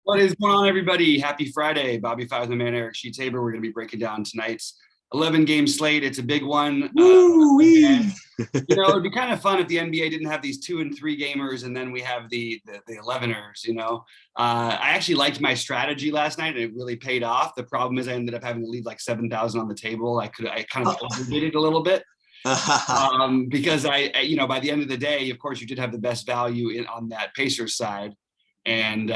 What is going on, everybody? Happy Friday. BobbyFi with my man Eric Sheetsaber. We're going to be breaking down tonight's 11-game slate. It's a big one. Woo-wee. It'd be kind of fun if the NBA didn't have these 2 and 3 gamers, and then we have the 11ers. I actually liked my strategy last night, and it really paid off. The problem is I ended up having to leave like 7,000 on the table. I kind of overdid it a little bit. Because by the end of the day, of course, you did have the best value on that Pacers side, and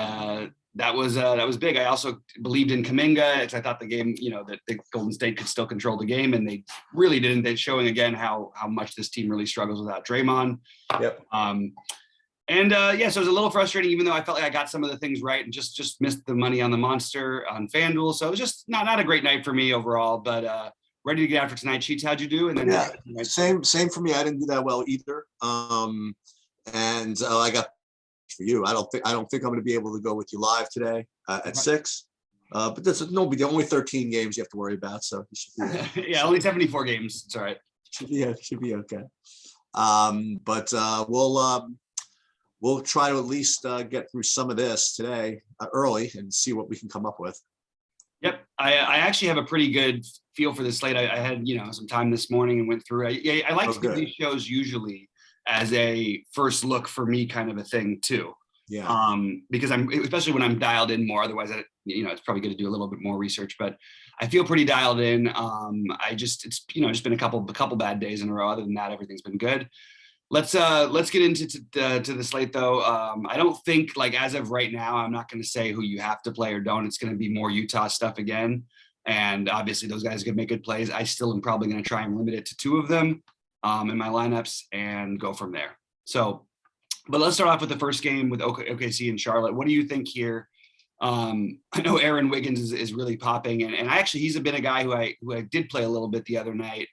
that was big. I also believed in Kuminga. I thought the game, that the Golden State could still control the game, and they really didn't. They're showing again how much this team really struggles without Draymond. Yep. So it was a little frustrating, even though I felt like I got some of the things right and just missed the money on the monster on FanDuel. So it was just not a great night for me overall, but ready to get out for tonight. Cheats, how'd you do? And then same for me. I didn't do that well either. I got for you. I don't think I'm going to be able to go with you live today at 6. But there's only 13 games you have to worry about, so you should be yeah, only 74 games. It's all right. Should be okay. We'll try to at least get through some of this today early and see what we can come up with. Yep. I actually have a pretty good feel for this slate. I had, some time this morning and went through it. I like to do these shows usually as a first look for me kind of a thing too. Yeah. Because especially when I'm dialed in more, otherwise, it's probably good to do a little bit more research, but I feel pretty dialed in. It's been a couple bad days in a row. Other than that, everything's been good. Let's get into to the slate though. I don't think, like, as of right now, I'm not going to say who you have to play or don't. It's going to be more Utah stuff again. And obviously those guys could make good plays. I still am probably going to try and limit it to 2 of them in my lineups and go from there. So, but let's start off with the first game with OKC and Charlotte. What do you think here? I know Aaron Wiggins is really popping, and he's been a guy who I did play a little bit the other night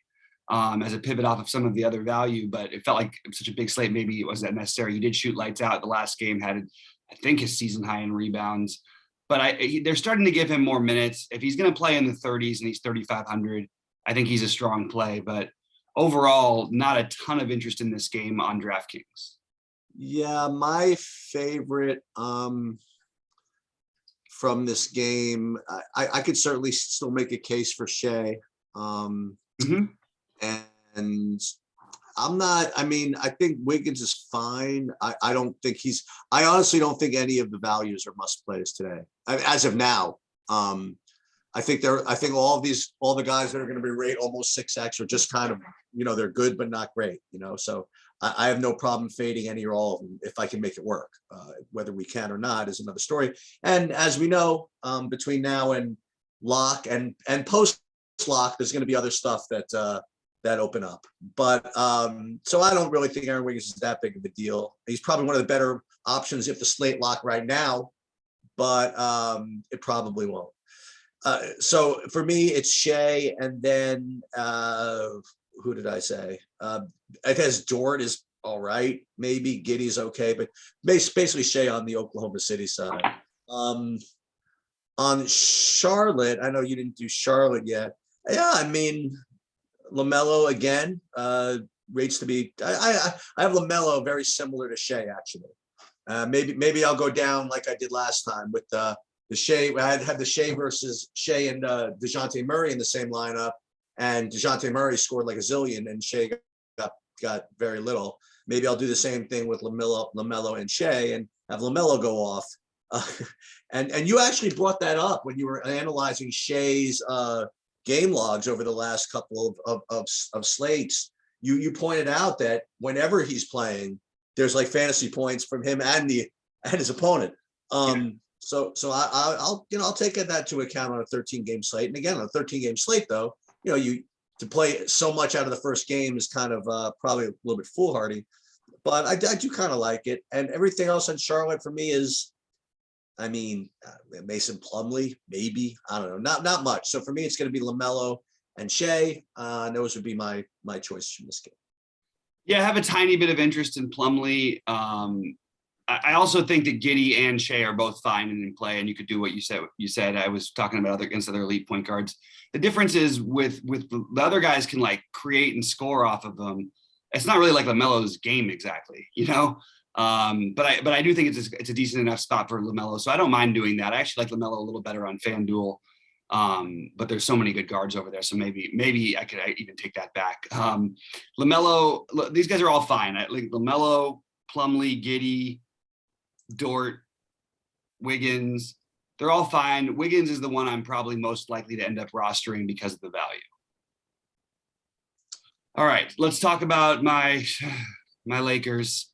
as a pivot off of some of the other value, but it felt like it was such a big slate. Maybe it wasn't that necessary. He did shoot lights out. The last game had, I think, his season high in rebounds, but they're starting to give him more minutes. If he's going to play in the 30s and he's 3,500, I think he's a strong play, but overall, not a ton of interest in this game on DraftKings. Yeah, my favorite from this game, I could certainly still make a case for Shea. And I think Wiggins is fine. I honestly don't think any of the values are must plays today. As of now, I think all the guys that are going to be rated almost 6x are just kind of, they're good, but not great, so I have no problem fading any or all of them if I can make it work. Whether we can or not is another story. And as we know, between now and lock and post lock, there's going to be other stuff that open up. But so I don't really think Aaron Wiggins is that big of a deal. He's probably one of the better options if the slate lock right now, but it probably won't. So for me, it's Shea, and then who did I say? I guess Dort is all right. Maybe Giddey's okay, but basically Shea on the Oklahoma City side. On Charlotte, I know you didn't do Charlotte yet. Yeah, LaMelo again rates to be. I have LaMelo very similar to Shea actually. Maybe I'll go down like I did last time with the Shea. I had the Shea versus Shea and Dejante Murray in the same lineup, and Dejante Murray scored like a zillion, and Shea got very little. Maybe I'll do the same thing with LaMelo and Shea, and have LaMelo go off. And you actually brought that up when you were analyzing Shea's game logs over the last couple of slates. You pointed out that whenever he's playing, there's like fantasy points from him and his opponent. So I'll take that to account on a 13-game slate. And again, on a 13-game slate, though, to play so much out of the first game is kind of probably a little bit foolhardy. But I do kind of like it. And everything else on Charlotte for me is, Mason Plumlee, maybe. I don't know. Not much. So for me, it's going to be LaMelo and Shea. Those would be my choices from this game. Yeah, I have a tiny bit of interest in Plumlee. I also think that Giddey and Shea are both fine and in play, and you could do what you said. I was talking about against other elite point guards. The difference is with the other guys can like create and score off of them. It's not really like LaMelo's game exactly, But I do think it's a decent enough spot for LaMelo. So I don't mind doing that. I actually like LaMelo a little better on FanDuel. But there's so many good guards over there. So maybe I could even take that back. LaMelo, these guys are all fine. I like LaMelo, Plumlee, Giddey, Dort, Wiggins. They're all fine. Wiggins is the one I'm probably most likely to end up rostering because of the value. All right, let's talk about my Lakers.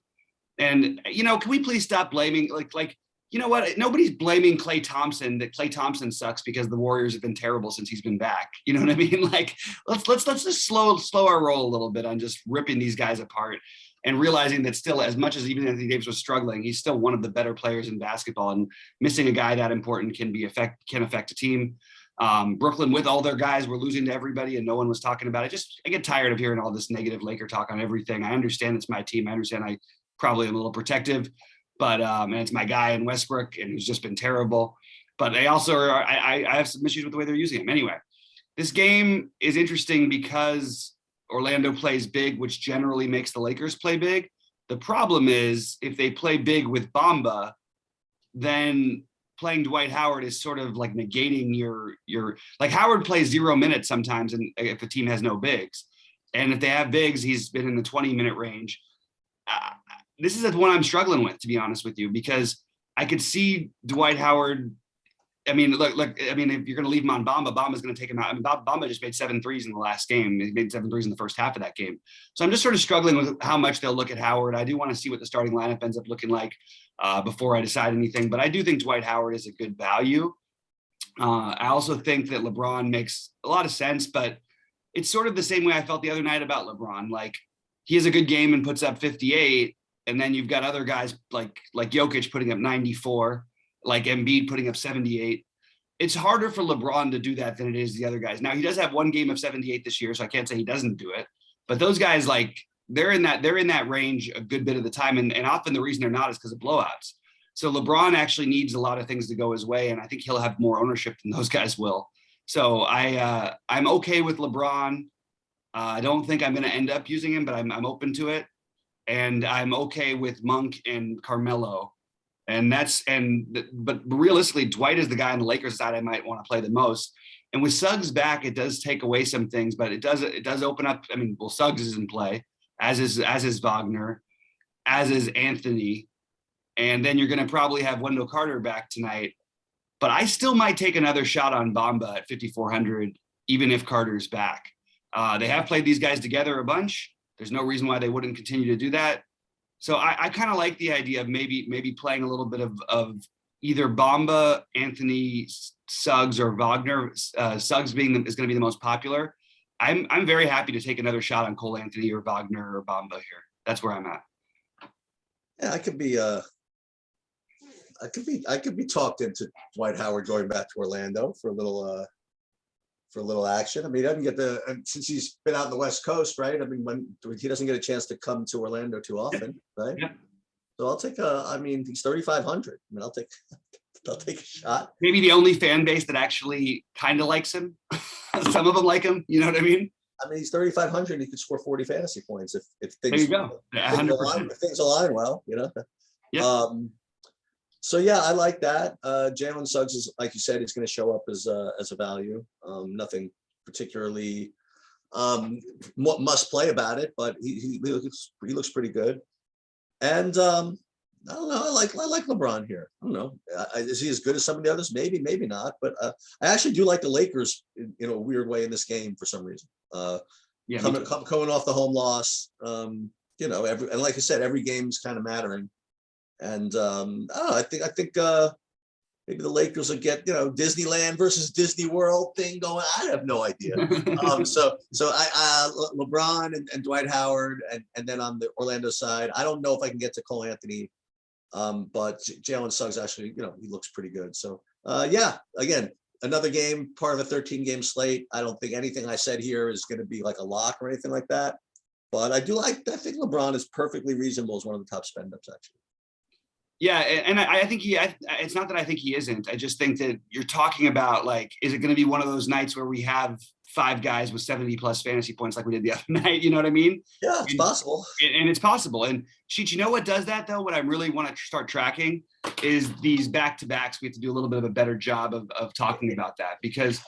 And, can we please stop blaming, you know what? Nobody's blaming Klay Thompson that Klay Thompson sucks because the Warriors have been terrible since he's been back. You know what I mean? Like, let's just slow our roll a little bit on just ripping these guys apart and realizing that still, as much as even Anthony Davis was struggling, he's still one of the better players in basketball, and missing a guy that important can affect a team. Brooklyn, with all their guys, were losing to everybody and no one was talking about it. I get tired of hearing all this negative Laker talk on everything. I understand it's my team. I understand I probably am a little protective, but and it's my guy in Westbrook, and who's just been terrible. But they also I have some issues with the way they're using him. Anyway, this game is interesting because Orlando plays big, which generally makes the Lakers play big. The problem is if they play big with Bamba, then playing Dwight Howard is sort of like negating your like Howard plays 0 minutes sometimes, and if the team has no bigs, and if they have bigs, he's been in the 20-minute range. This is the one I'm struggling with, to be honest with you, because I could see Dwight Howard. I mean, look. I mean, if you're going to leave him on Bamba, Bamba's going to take him out. I mean, Bamba just made 7 threes in the last game. He made 7 threes in the first half of that game. So I'm just sort of struggling with how much they'll look at Howard. I do want to see what the starting lineup ends up looking like before I decide anything. But I do think Dwight Howard is a good value. I also think that LeBron makes a lot of sense, but it's sort of the same way I felt the other night about LeBron. Like, he has a good game and puts up 58, and then you've got other guys like Jokic putting up 94. Like Embiid putting up 78. It's harder for LeBron to do that than it is the other guys. Now, he does have one game of 78 this year, so I can't say he doesn't do it. But those guys, like, they're in that range a good bit of the time, and often the reason they're not is because of blowouts. So LeBron actually needs a lot of things to go his way, and I think he'll have more ownership than those guys will. So I'm okay with LeBron. I don't think I'm going to end up using him, but I'm open to it, and I'm okay with Monk and Carmelo. But realistically, Dwight is the guy on the Lakers side I might want to play the most. And with Suggs back, it does take away some things, but it does open up. I mean, well, Suggs is in play, as is Wagner, as is Anthony, and then you're going to probably have Wendell Carter back tonight. But I still might take another shot on Bamba at 5,400, even if Carter's back. They have played these guys together a bunch. There's no reason why they wouldn't continue to do that. So I kind of like the idea of maybe playing a little bit of either Bamba, Anthony, Suggs, or Wagner. Suggs is going to be the most popular. I'm very happy to take another shot on Cole Anthony or Wagner or Bamba here. That's where I'm at. Yeah, I could be talked into Dwight Howard going back to Orlando for a little action. I mean, he doesn't get since he's been out on the West Coast, right? I mean, when he doesn't get a chance to come to Orlando too often, right? Yeah. So I'll take he's 3,500. I mean, I'll take a shot. Maybe the only fan base that actually kind of likes him. Some of them like him. You know what I mean? I mean, he's 3,500. He could score 40 fantasy points if things. There you go. 100%. If things align well, you know. Yeah. So yeah, I like that. Jalen Suggs is, like you said, he's going to show up as a value. Nothing particularly must play about it, but he looks pretty good. And I don't know. I like LeBron here. I don't know. Is he as good as some of the others? Maybe, maybe not. But I actually do like the Lakers in a weird way in this game for some reason. Coming off the home loss, and like I said, every game's kind of mattering. And I think maybe the Lakers will get Disneyland versus Disney World thing going. I have no idea. So I LeBron and Dwight Howard, and then on the Orlando side, I don't know if I can get to Cole Anthony, but Jalen Suggs actually he looks pretty good. So yeah, again, another game, part of a 13-game slate. I don't think anything I said here is going to be like a lock or anything like that. But I think LeBron is perfectly reasonable as one of the top spend ups actually. Yeah, and I think it's not that I think he isn't. I just think that you're talking about, like, is it going to be one of those nights where we have 5 guys with 70 plus fantasy points like we did the other night? You know what I mean? Yeah, it's possible. And it's possible. And Sheet, you know what does that though? What I really want to start tracking is these back-to-backs. We have to do a little bit of a better job of talking about that, because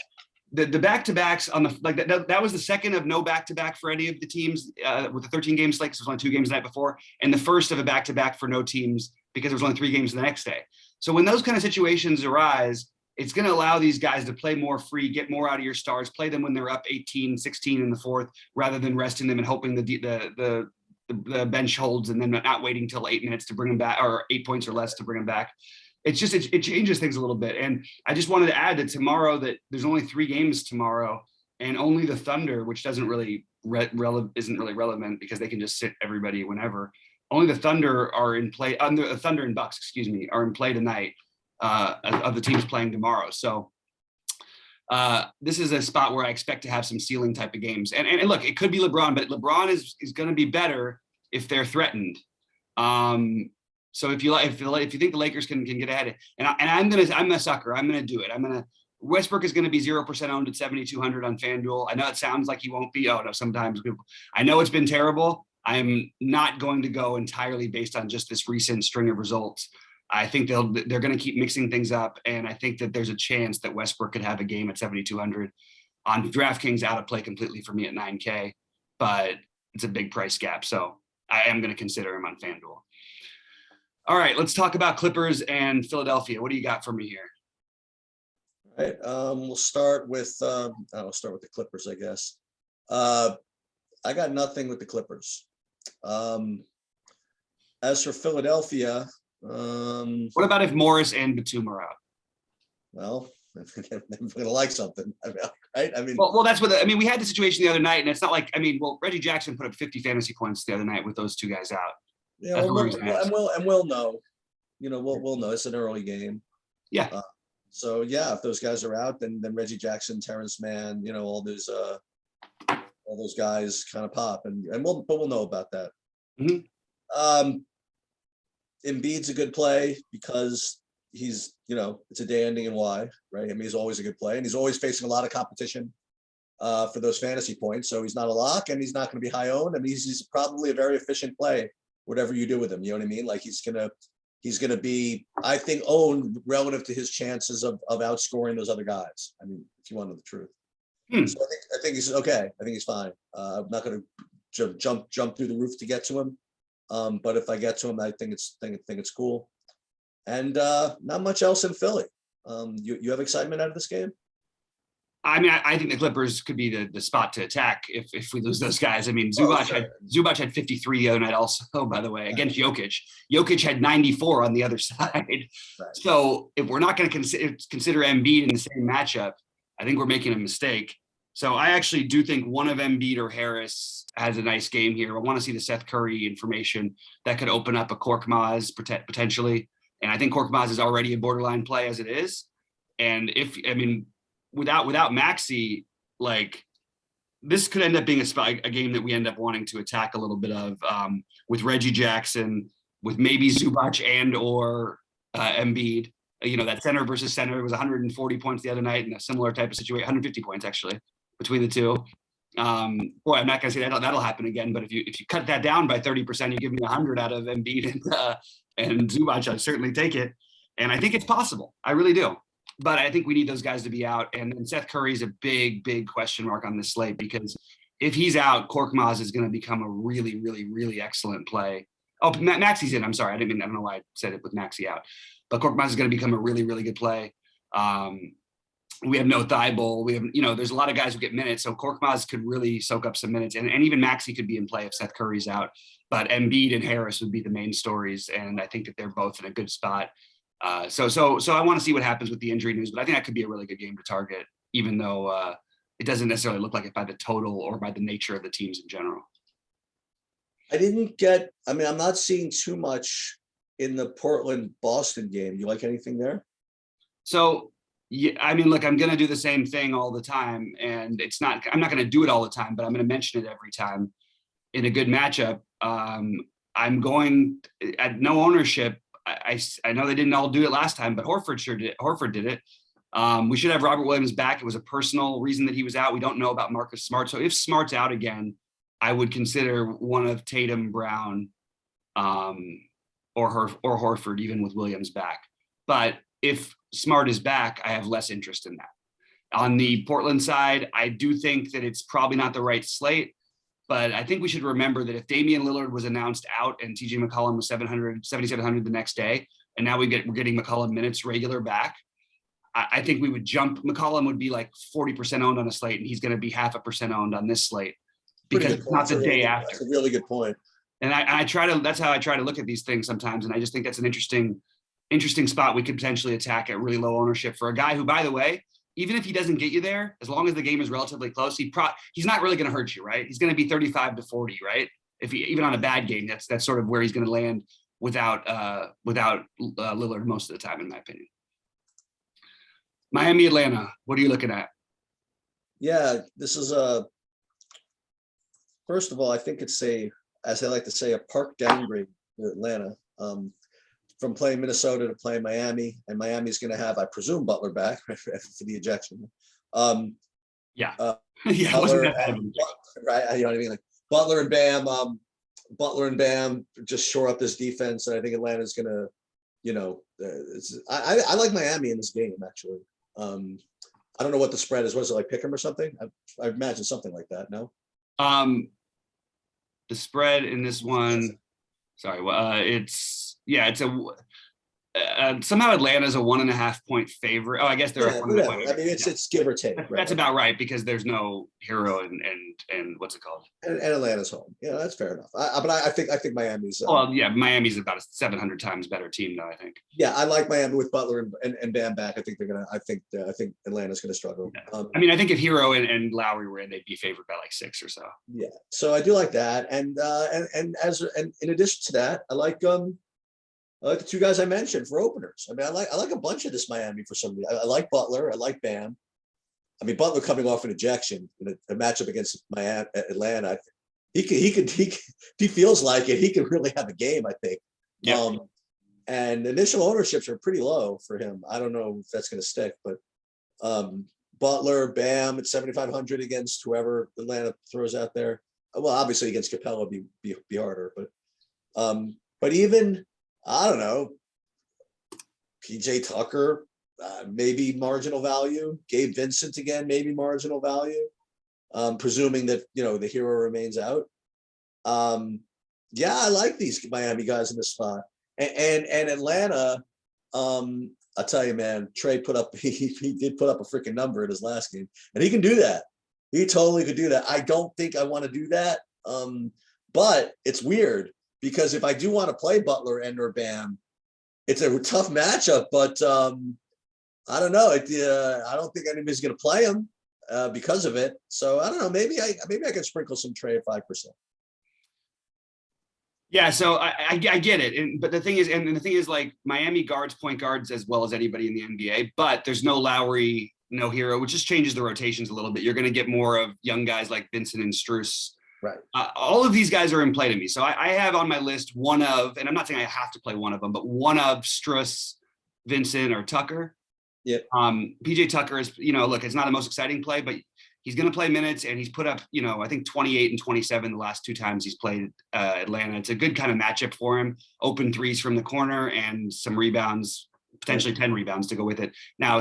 the back-to-backs on the, like, that was the second of no back-to-back for any of the teams with the 13 game slate, because there was only 2 games the night before, and the first of a back-to-back for no teams because there was only 3 games the next day. So when those kind of situations arise, it's going to allow these guys to play more free, get more out of your stars, play them when they're up 18, 16 in the fourth, rather than resting them and hoping the bench holds and then not waiting till 8 minutes to bring them back, or 8 points or less to bring them back. It's just, it changes things a little bit. And I just wanted to add that tomorrow, that there's only 3 games tomorrow, and only the Thunder, which doesn't really isn't really relevant because they can just sit everybody whenever. Only the Thunder are in play. The Thunder and Bucks, excuse me, are in play tonight of the teams playing tomorrow. So this is a spot where I expect to have some ceiling type of games. And look, it could be LeBron, but LeBron is going to be better if they're threatened. So if you think the Lakers can get ahead, and I'm a sucker. I'm going to do it. Westbrook is going to be 0% owned at 7,200 on FanDuel. I know it sounds like he won't be. Oh no, sometimes I know it's been terrible. I'm not going to go entirely based on just this recent string of results. I think they're going to keep mixing things up, and I think that there's a chance that Westbrook could have a game at 7,200 on DraftKings, out of play completely for me at 9K, but it's a big price gap, so I am going to consider him on FanDuel. All right, let's talk about Clippers and Philadelphia. What do you got for me here? All right, we'll start with the Clippers, I guess. I got nothing with the Clippers. As for Philadelphia, what about if Morris and Batum are out? Well, I'm gonna like something, right? I mean, well, that's what we had the situation the other night, and it's not like, Reggie Jackson put up 50 fantasy points the other night with those 2 guys out. Yeah, we'll know. We'll know. It's an early game. Yeah. So yeah, if those guys are out, then Reggie Jackson, Terrence Mann, all those guys kind of pop, and we'll know about that. Mm-hmm. Embiid's a good play because he's, it's a day ending in Y, right? He's always a good play, and he's always facing a lot of competition for those fantasy points. So he's not a lock, and he's not going to be high owned. He's probably a very efficient play, whatever you do with him. You know what I mean? Like he's gonna be, I think, owned relative to his chances of outscoring those other guys. If you want to know the truth. So I think he's okay. I think he's fine. I'm not going to jump through the roof to get to him. But if I get to him, I think it's cool. And not much else in Philly. You have excitement out of this game? I think the Clippers could be the spot to attack if we lose those guys. Zubac had 53 the other night also, by the way, against Jokic. Jokic had 94 on the other side. Right. So if we're not going to consider Embiid in the same matchup, I think we're making a mistake. So I actually do think one of Embiid or Harris has a nice game here. I want to see the Seth Curry information that could open up a Korkmaz potentially. And I think Korkmaz is already a borderline play as it is. And without Maxey, like, this could end up being a game that we end up wanting to attack a little bit of, with Reggie Jackson, with maybe Zubac and or Embiid. That center versus center, it was 140 points the other night in a similar type of situation, 150 points actually between the two. I'm not gonna say that'll happen again, but if you cut that down by 30%, you give me 100 out of Embiid and Zubac, I'd certainly take it. And I think it's possible. I really do. But I think we need those guys to be out. And Seth Curry's a big question mark on this slate, because if he's out, Korkmaz is going to become a really, really, really excellent play. Oh, Maxey's in. I'm sorry. I don't know why I said it with Maxey out. But Korkmaz is going to become a really, really good play. We have no Thibault. We have, there's a lot of guys who get minutes. So Korkmaz could really soak up some minutes. And even Maxey could be in play if Seth Curry's out. But Embiid and Harris would be the main stories. And I think that they're both in a good spot. So I want to see what happens with the injury news, but I think that could be a really good game to target, even though it doesn't necessarily look like it by the total or by the nature of the teams in general. I'm not seeing too much in the Portland-Boston game. You like anything there? So, yeah, look, I'm going to do the same thing all the time, and I'm not going to do it all the time, but I'm going to mention it every time in a good matchup. I'm going at no ownership. I know they didn't all do it last time, but Horford sure did. Horford did it. We should have Robert Williams back. It was a personal reason that he was out. We don't know about Marcus Smart. So if Smart's out again, I would consider one of Tatum, Brown, or Horford, even with Williams back. But if Smart is back, I have less interest in that. On the Portland side, I do think that it's probably not the right slate, but I think we should remember that if Damian Lillard was announced out and TJ McCollum was 7,700 the next day, and now we're getting McCollum minutes regular back, I think we would jump. McCollum would be like 40% owned on a slate, and he's going to be 0.5% owned on this slate because it's not the day after. That's a really good point. And that's how I try to look at these things sometimes. And I just think that's an interesting spot we could potentially attack at really low ownership for a guy who, by the way, even if he doesn't get you there, as long as the game is relatively close, he's not really going to hurt you, right? He's going to be 35-40, right? Even on a bad game, that's sort of where he's going to land without Lillard most of the time, in my opinion. Miami, Atlanta, what are you looking at? Yeah, this is first of all, I think it's as I like to say, a park downgrade for Atlanta. From playing Minnesota to playing Miami, and Miami's going to have, I presume, Butler back for the ejection. Yeah, Butler right? You know what I mean? Like Butler and Bam, just shore up this defense, and I think Atlanta's going to, I like Miami in this game actually. I don't know what the spread is. Was it like pick 'em or something? I imagine something like that. No. The spread in this one, sorry, it's somehow Atlanta's a 1.5 point favorite. Oh, I guess they're I mean, it's give or take. That's about right because there's no Hero and what's it called? And Atlanta's home. Yeah, that's fair enough. But I think Miami's. Miami's about a 700 times better team though. I think. Yeah, I like Miami with Butler and Bam back. I think Atlanta's gonna struggle. Yeah. I think if Hero and Lowry were in, they'd be favored by like 6 or so. Yeah, so I do like that, and in addition to that, I like the two guys I mentioned for openers. I mean, I like a bunch of this Miami for some reason. I like Butler. I like Bam. I mean, Butler coming off an ejection in a matchup against Atlanta. He feels like it. He can really have a game, I think. Yeah. And initial ownerships are pretty low for him. I don't know if that's going to stick, but Butler, Bam at 7,500 against whoever Atlanta throws out there. Well, obviously against Capella be harder, but even. I don't know. PJ Tucker, maybe marginal value. Gabe Vincent again, maybe marginal value. Presuming that the Hero remains out. I like these Miami guys in this spot. And Atlanta, I'll tell you, man, Trey he did put up a freaking number in his last game, and he can do that. He totally could do that. I don't think I want to do that, but it's weird. Because if I do want to play Butler and or Bam, it's a tough matchup. But I don't know. I don't think anybody's going to play him because of it. So I don't know. Maybe I can sprinkle some Trey at 5%. Yeah, so I get it, but the thing is, like Miami guards point guards as well as anybody in the NBA. But there's no Lowry, no Hero, which just changes the rotations a little bit. You're going to get more of young guys like Vincent and Strus. Right. All of these guys are in play to me. So I have on my list one of, and I'm not saying I have to play one of them, but one of Strus, Vincent, or Tucker. Yeah. PJ Tucker is, look, it's not the most exciting play, but he's going to play minutes, and he's put up, I think 28 and 27 the last 2 times he's played Atlanta. It's a good kind of matchup for him. Open threes from the corner and some rebounds, potentially 10 rebounds to go with it. Now,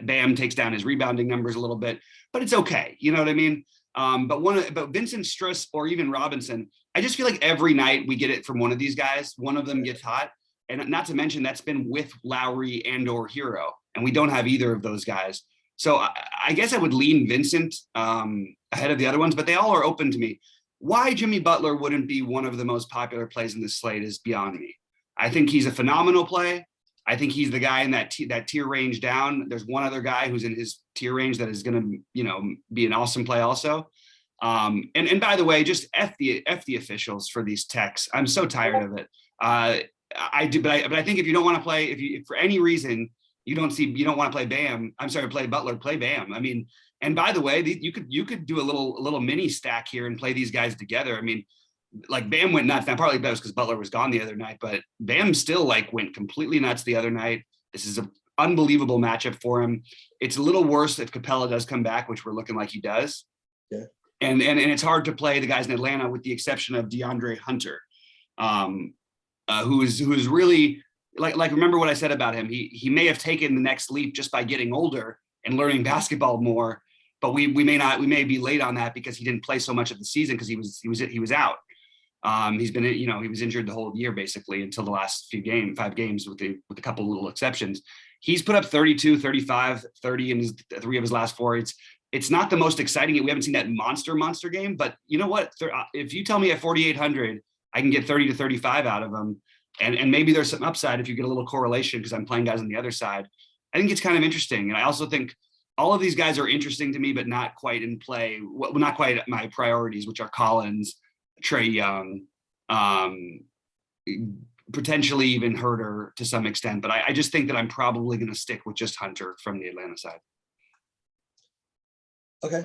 Bam takes down his rebounding numbers a little bit, but it's okay. You know what I mean? But Vincent, Strus, or even Robinson, I just feel like every night we get it from one of these guys. One of them gets hot, and not to mention that's been with Lowry and or Hero, and we don't have either of those guys. So I guess I would lean Vincent ahead of the other ones, but they all are open to me. Why Jimmy Butler wouldn't be one of the most popular plays in this slate is beyond me. I think he's a phenomenal play. I think he's the guy in that tier range down. There's one other guy who's in his tier range that is going to, be an awesome play also. And by the way, just F the officials for these techs. I'm so tired of it. I do, but I think if you don't want to play, if for any reason you don't want to play Bam, play Butler, play Bam. I mean, and by the way, you could do a little mini stack here and play these guys together. I mean, like Bam went nuts. Now partly that was because Butler was gone the other night, but Bam still like went completely nuts the other night. This is an unbelievable matchup for him. It's a little worse if Capella does come back, which we're looking like he does. Yeah. And it's hard to play the guys in Atlanta with the exception of Deandre Hunter, who is really like remember what I said about him. He may have taken the next leap just by getting older and learning basketball more, but we may be late on that because he didn't play so much of the season because he was out. He's been, he was injured the whole year basically until the last 5 games with a couple little exceptions. He's put up 32, 35, 30 in 3 of his last 4. It's not the most exciting. We haven't seen that monster game, but you know what? If you tell me at 4,800, I can get 30 to 35 out of him. And maybe there's some upside if you get a little correlation because I'm playing guys on the other side. I think it's kind of interesting. And I also think all of these guys are interesting to me, but not quite in play. Well, not quite my priorities, which are Collins, Trae Young, potentially even Herter to some extent. But I just think that I'm probably going to stick with just Hunter from the Atlanta side. Okay.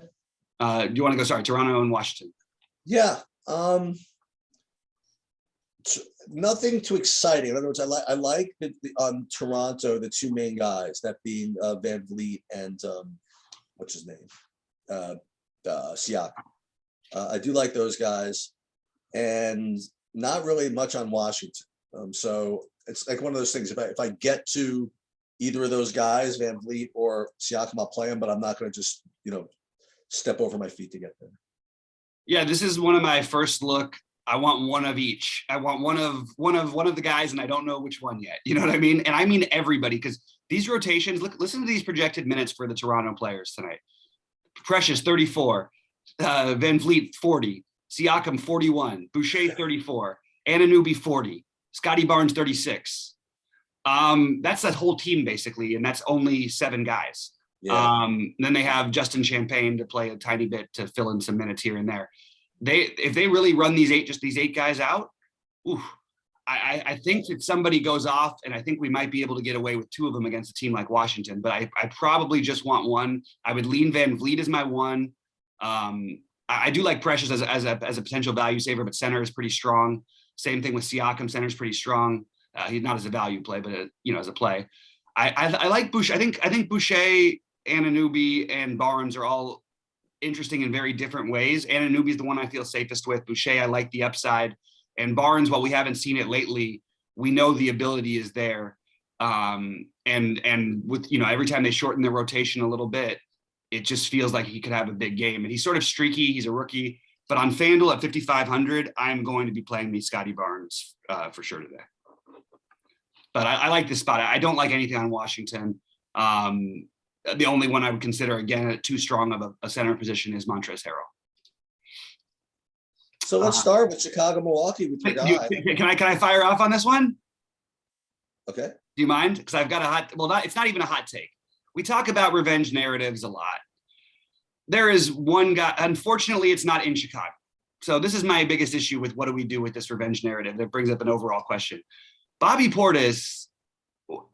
Do you want to go? Sorry, Toronto and Washington. Yeah. Nothing too exciting. In other words, I like on Toronto, the 2 main guys, that being Van Vliet and what's his name? Siakam. I do like those guys, and not really much on Washington. So it's like one of those things. If I get to either of those guys, Van Vliet or Siakam, I'll play them, but I'm not going to just step over my feet to get there. Yeah, this is one of my first look. I want one of each. I want one of the guys, and I don't know which one yet. You know what I mean? And I mean everybody, because these rotations. Listen to these projected minutes for the Toronto players tonight. Precious 34, Van Vliet 40, Siakam 41, Boucher 34, Anunoby 40, Scotty Barnes 36. That's that whole team basically, and that's only 7 guys. Yeah. Then they have Justin Champagne to play a tiny bit to fill in some minutes here and there. If they really run these 8 guys out, I think that somebody goes off, and I think we might be able to get away with 2 of them against a team like Washington. But I probably just want one. I would lean Van Vliet as my one. I do like Precious as a potential value saver, but center is pretty strong. Same thing with Siakam. Center is pretty strong. He's not as a value play, but as a play. I like Boucher. I think Boucher, Anunoby, and Barnes are all interesting in very different ways. Anunoby is the one I feel safest with. Boucher, I like the upside. And Barnes, while we haven't seen it lately, we know the ability is there. And with, every time they shorten their rotation a little bit, it just feels like he could have a big game. And he's sort of streaky. He's a rookie. But on FanDuel at 5,500, I'm going to be playing me Scotty Barnes for sure today. But I like this spot. I don't like anything on Washington. The only one I would consider, again, too strong of a center position is Montrezl Harrell. So let's start with Chicago, Milwaukee with your guy. Can I fire off on this one? Okay. Do you mind? Because I've got it's not even a hot take. We talk about revenge narratives a lot. There is one guy, unfortunately, it's not in Chicago. So this is my biggest issue with what do we do with this revenge narrative that brings up an overall question. Bobby Portis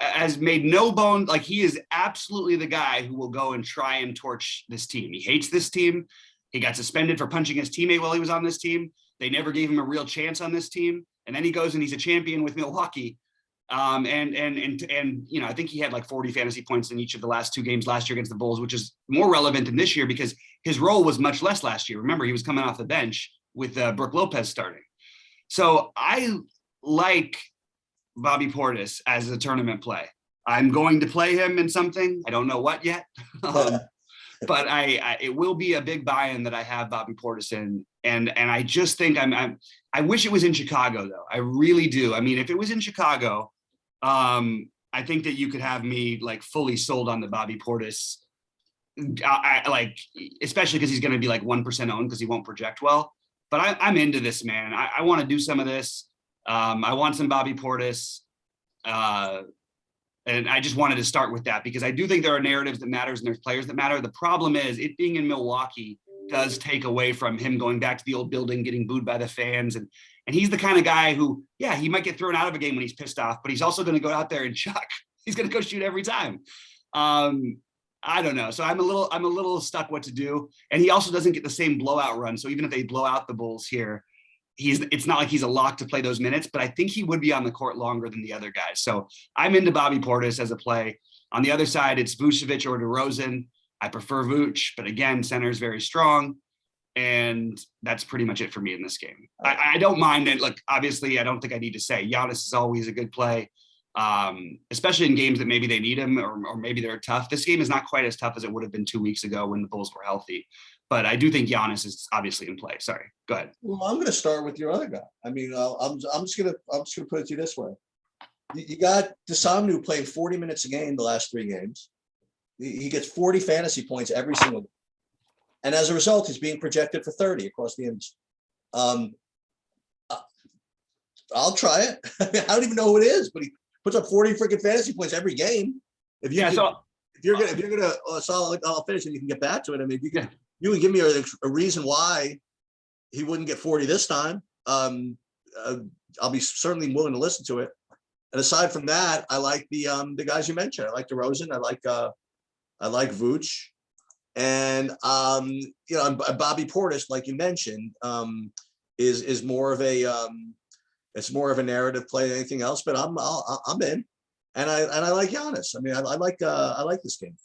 has made no bone, like he is absolutely the guy who will go and try and torch this team. He hates this team. He got suspended for punching his teammate while he was on this team. They never gave him a real chance on this team. And then he goes and he's a champion with Milwaukee. I think he had like 40 fantasy points in each of the last 2 games last year against the Bulls, which is more relevant than this year because his role was much less last year. Remember, he was coming off the bench with Brook Lopez starting. So I like Bobby Portis as a tournament play. I'm going to play him in something. I don't know what yet. But it will be a big buy-in that I have Bobby Portis in. And I just think I wish it was in Chicago though. I really do. I mean, if it was in Chicago, I think that you could have me like fully sold on the Bobby Portis. Especially because he's going to be like 1% owned because he won't project well. But I'm into this, man. I want to do some of this. I want some Bobby Portis. And I just wanted to start with that because I do think there are narratives that matters and there's players that matter. The problem is it being in Milwaukee does take away from him going back to the old building, getting booed by the fans. And he's the kind of guy who, yeah, he might get thrown out of a game when he's pissed off, but he's also going to go out there and chuck. He's going to go shoot every time. I don't know. So I'm a little stuck what to do. And he also doesn't get the same blowout run. So even if they blow out the Bulls here, it's not like he's a lock to play those minutes, but I think he would be on the court longer than the other guys. So I'm into Bobby Portis as a play. On the other side, it's Vucevic or DeRozan. I prefer Vooch, but again, center is very strong. And that's pretty much it for me in this game. I don't mind it. Look, obviously, I don't think I need to say Giannis is always a good play, especially in games that maybe they need him or maybe they're tough. This game is not quite as tough as it would have been 2 weeks ago when the Bulls were healthy. But I do think Giannis is obviously in play. Sorry, go ahead. Well, I'm going to start with your other guy. I mean, I'm just going to put it to you this way. You got Desamnu playing 40 minutes a game the last 3 games. He gets 40 fantasy points every single game. And as a result, he's being projected for 30 across the image. I'll try it. I don't even know who it is, but he puts up 40 freaking fantasy points every game. If you're gonna I'll finish and you can get back to it. I mean, if you can give me a reason why he wouldn't get 40 this time. I'll be certainly willing to listen to it. And aside from that, I like the guys you mentioned. I like DeRozan. I like Vooch. And Bobby Portis, like you mentioned, is more of a it's more of a narrative play than anything else. But I'm in, and I like Giannis. I mean, I like this game.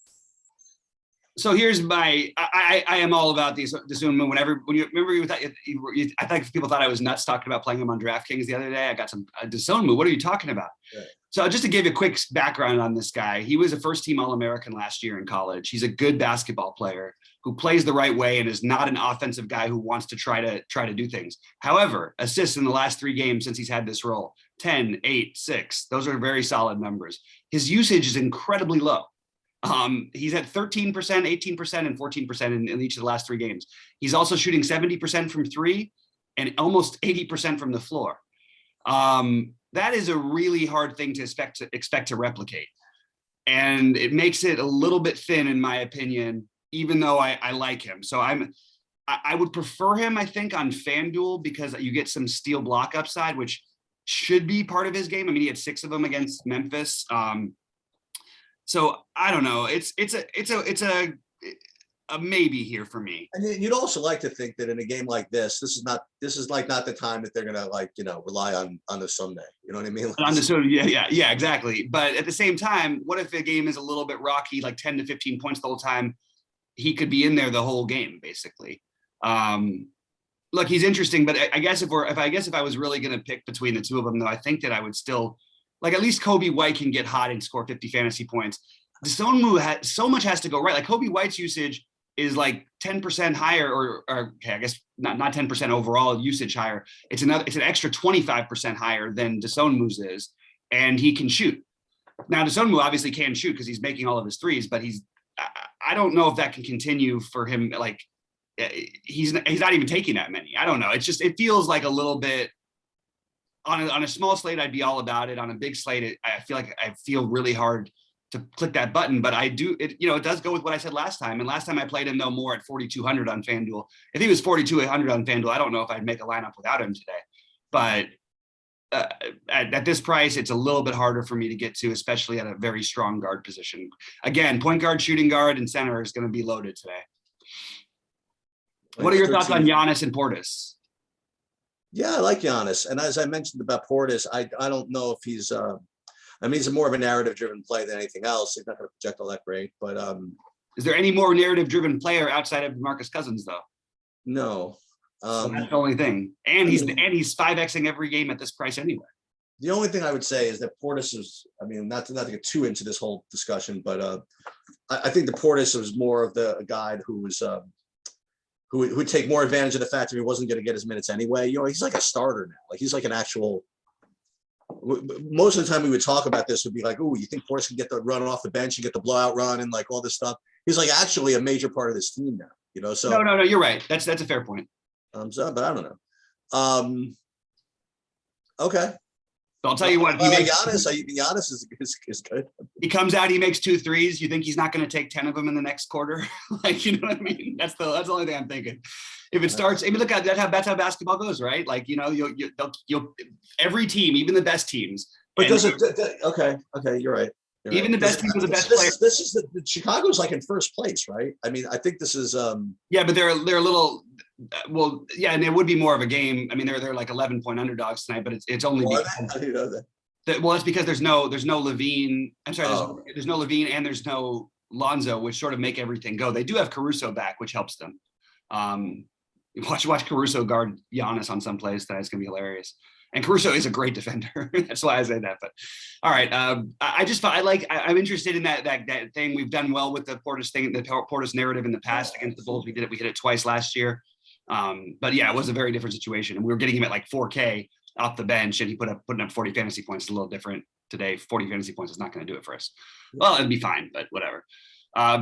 So here's my I am all about these Desamnu. When you remember I think people thought I was nuts talking about playing him on DraftKings the other day. I got some Desamnu. What are you talking about? Right. So just to give you a quick background on this guy, he was a first-team All-American last year in college. He's a good basketball player who plays the right way and is not an offensive guy who wants to try to do things. However, assists in the last 3 games since he's had this role, 10, 8, 6. Those are very solid numbers. His usage is incredibly low. He's at 13%, 18%, and 14% in each of the last 3 games. He's also shooting 70% from 3 and almost 80% from the floor. That is a really hard thing to expect to replicate. And it makes it a little bit thin, in my opinion, even though I like him. So I would prefer him, I think, on FanDuel because you get some steal block upside, which should be part of his game. I mean, he had 6 of them against Memphis. So I don't know. It's a maybe here for me. And you'd also like to think that in a game like this is not the time that they're gonna rely on the Sunday. You know what I mean? On the Sunday, yeah, exactly. But at the same time, what if the game is a little bit rocky, like 10 to 15 points the whole time? He could be in there the whole game, basically. Look, he's interesting, but I guess if I was really gonna pick between the two of them, though, I think that I would still. Like at least Kobe White can get hot and score 50 fantasy points. Desamnu so much has to go right. Like Kobe White's usage is like 10% higher, or okay, I guess not 10% overall usage higher. It's an extra 25% higher than Desamnu's is, and he can shoot. Now Desamnu obviously can shoot because he's making all of his threes, but I don't know if that can continue for him. Like he's not even taking that many. I don't know. It feels like a little bit. On a small slate, I'd be all about it. On a big slate, I feel really hard to click that button, but I do it. It does go with what I said last time. And last time I played him though more at 4,200 on FanDuel. If he was 4,200 on FanDuel, I don't know if I'd make a lineup without him today. But at this price, it's a little bit harder for me to get to, especially at a very strong guard position. Again, point guard, shooting guard, and center is going to be loaded today. What are your thoughts on Giannis and Portis? Yeah, I like Giannis. And as I mentioned about Portis, I don't know if he's he's more of a narrative-driven play than anything else. He's not going to project all that great. But is there any more narrative-driven player outside of DeMarcus Cousins, though? No. So that's the only thing. And he's 5Xing every game at this price anyway. The only thing I would say is that Portis is, not to get too into this whole discussion, but I think the Portis was more of a guy who was who would take more advantage of the fact that he wasn't going to get his minutes anyway. He's like a starter now. Like he's like an actual. Most of the time we would talk about this would be like, oh, you think Portis can get the run off the bench and get the blowout run and like all this stuff. He's like actually a major part of this team now. So no, you're right. That's a fair point. But I don't know. Okay. So I'll tell you what. Giannis is good. He comes out, he makes 2 threes. You think he's not going to take 10 of them in the next quarter? Like, you know what I mean? That's the only thing I'm thinking. If it starts, look at that's how basketball goes, right? Like, you'll every team, even the best teams. But does it? Okay, you're right. Even the best teams with the best players. This is Chicago's like in first place, right? I think this is. Yeah, but they're a little. Well, yeah, and it would be more of a game. I mean, they're like 11-point underdogs tonight, but it's only More because, How do you know that? well, it's because there's no Levine. I'm sorry, Oh. there's no Levine and there's no Lonzo, which sort of make everything go. They do have Caruso back, which helps them. Watch Caruso guard Giannis on some plays. That's gonna be hilarious. And Caruso is a great defender. That's why I say that. But all right, I'm interested in that thing. We've done well with the Portis thing, the Portis narrative in the past against the Bulls. We hit it twice last year. But yeah, it was a very different situation, and we were getting him at like 4K off the bench, and he putting up 40 fantasy points. It's a little different today. 40 fantasy points is not going to do it for us. Well, it'd be fine, but whatever.